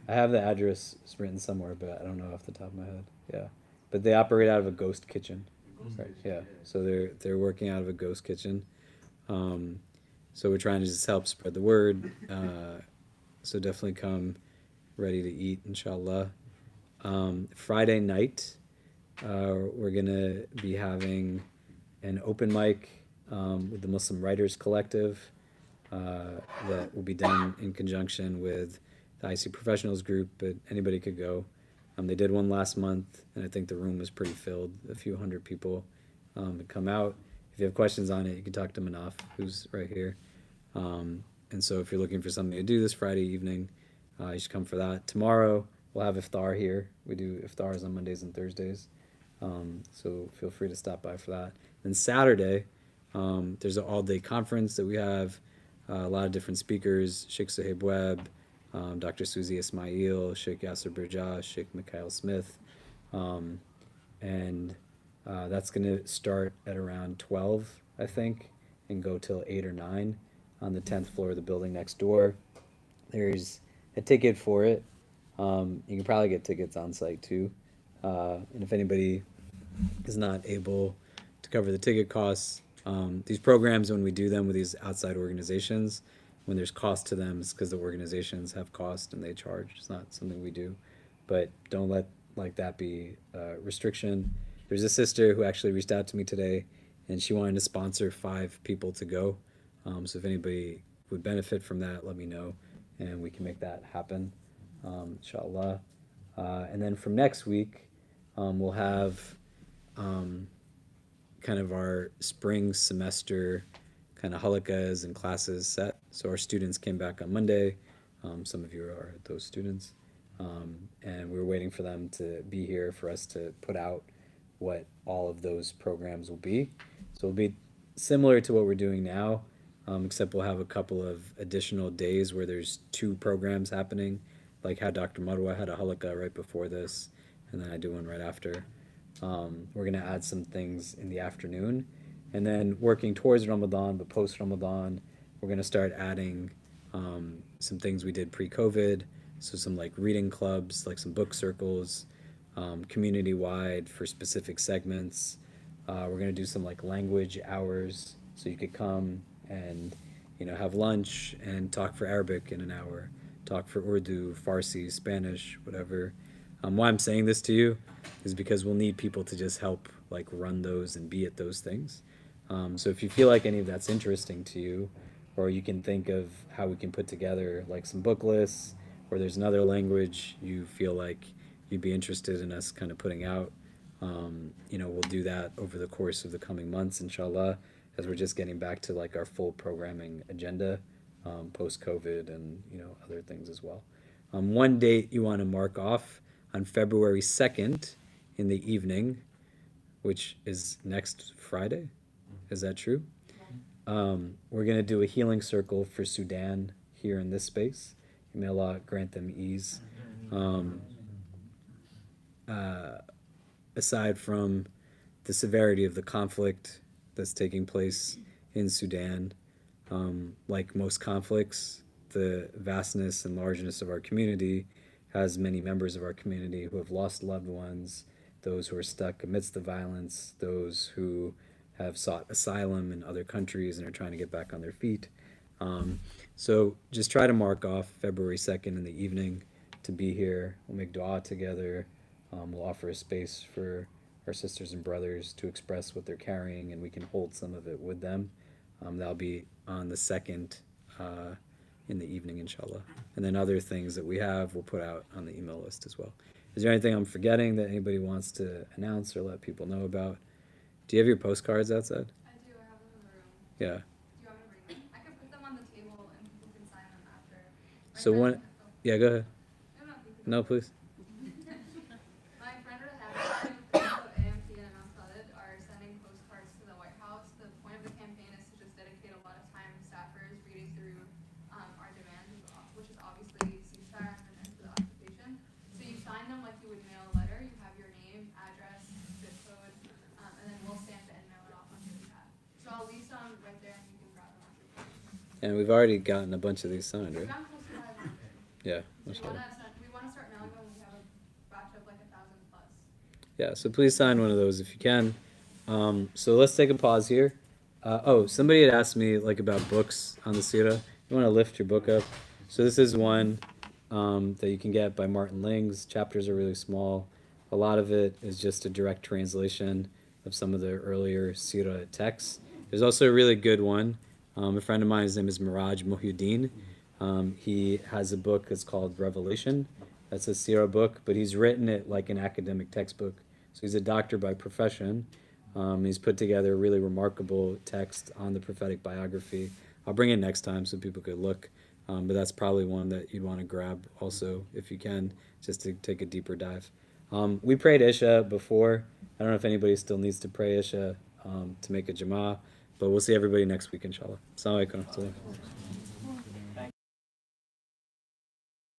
I have the address written somewhere, but I don't know off the top of my head. Yeah, but they operate out of a ghost kitchen. Right. Yeah. So they're working out of a ghost kitchen. So we're trying to just help spread the word. So definitely come ready to eat, inshallah. Friday night, we're gonna be having an open mic with the Muslim Writers Collective that will be done in conjunction with the IC Professionals group, but anybody could go. They did one last month, and I think the room was pretty filled. A few hundred people had come out. If you have questions on it, you can talk to Manaf, who's right here. And so if you're looking for something to do this Friday evening, you should come for that. Tomorrow, we'll have iftar here. We do iftars on Mondays and Thursdays. So feel free to stop by for that. Then Saturday, there's an all-day conference that we have. A lot of different speakers, Sheikh Sahib Webb, Dr. Suzy Ismail, Sheikh Yasser Birjah, Sheikh Mikhail Smith. And that's going to start at around 12, I think, and go till 8 or 9 on the 10th floor of the building next door. There's a ticket for it. You can probably get tickets on site too. And if anybody is not able to cover the ticket costs, these programs, when we do them with these outside organizations, when there's cost to them, it's because the organizations have cost and they charge. It's not something we do. But don't let that be a restriction. There's a sister who actually reached out to me today, and she wanted to sponsor 5 people to go. So if anybody would benefit from that, let me know, and we can make that happen, inshallah. And then from next week, we'll have kind of our spring semester kind of halakas and classes set. So our students came back on Monday. Some of you are those students. And we were waiting for them to be here for us to put out what all of those programs will be. So it'll be similar to what we're doing now, except we'll have a couple of additional days where there's 2 programs happening, like how Dr. Marwa had a halakha right before this, and then I do one right after. We're going to add some things in the afternoon. And then working towards Ramadan, but post-Ramadan, we're going to start adding some things we did pre-COVID. So some like reading clubs, like some book circles, community-wide for specific segments. We're going to do some like language hours, so you could come and have lunch and talk for Arabic in an hour, talk for Urdu, Farsi, Spanish, whatever. Why I'm saying this to you is because we'll need people to just help like run those and be at those things. So if you feel like any of that's interesting to you, or you can think of how we can put together like some book lists, or there's another language you feel like you'd be interested in us kind of putting out, we'll do that over the course of the coming months, inshallah, as we're just getting back to like our full programming agenda, post-COVID and, other things as well. One date you want to mark off on February 2nd in the evening, which is next Friday. Is that true? We're going to do a healing circle for Sudan here in this space. May Allah grant them ease. Aside from the severity of the conflict that's taking place in Sudan, like most conflicts, the vastness and largeness of our community has many members of our community who have lost loved ones, those who are stuck amidst the violence, those who have sought asylum in other countries and are trying to get back on their feet. So just try to mark off February 2nd in the evening to be here. We'll make dua together. We'll offer a space for our sisters and brothers to express what they're carrying, and we can hold some of it with them. That'll be on the 2nd in the evening, inshallah. And then other things that we have, we'll put out on the email list as well. Is there anything I'm forgetting that anybody wants to announce or let people know about? Do you have your postcards outside? I do, I have them in the room. Yeah. Do you want me to bring them? I can put them on the table and people can sign them after. So one, yeah, go ahead. No, please. My friend Rahat, AMP and Imam Khalid are sending postcards to the White House. The point of the campaign is to just dedicate a lot of time to staffers reading through our demands, which is obviously ceasefire and an end to the occupation. So you sign them like you would mail a letter. You have your name, address, zip code, and then we'll stamp it and mail it off on your behalf. So I'll leave some right there and you can grab them after. And we've already gotten a bunch of these signed, right? Around close to 500. Yeah. We want to start mailing them when we have a batch of like 1,000 plus. Yeah, so please sign one of those if you can. So let's take a pause here. Somebody had asked me like about books on the Sira. You want to lift your book up? So this is one that you can get by Martin Lings. Chapters are really small. A lot of it is just a direct translation of some of the earlier Sira texts. There's also a really good one. A friend of mine, his name is Miraj Muhyiddin. He has a book that's called Revelation. That's a Sira book, but he's written it like an academic textbook. So he's a doctor by profession. He's put together a really remarkable text on the prophetic biography. I'll bring it next time so people could look. But that's probably one that you'd want to grab also if you can, just to take a deeper dive. We prayed Isha before. I don't know if anybody still needs to pray Isha to make a Jama'ah, but we'll see everybody next week, inshallah. Assalamu alaikum.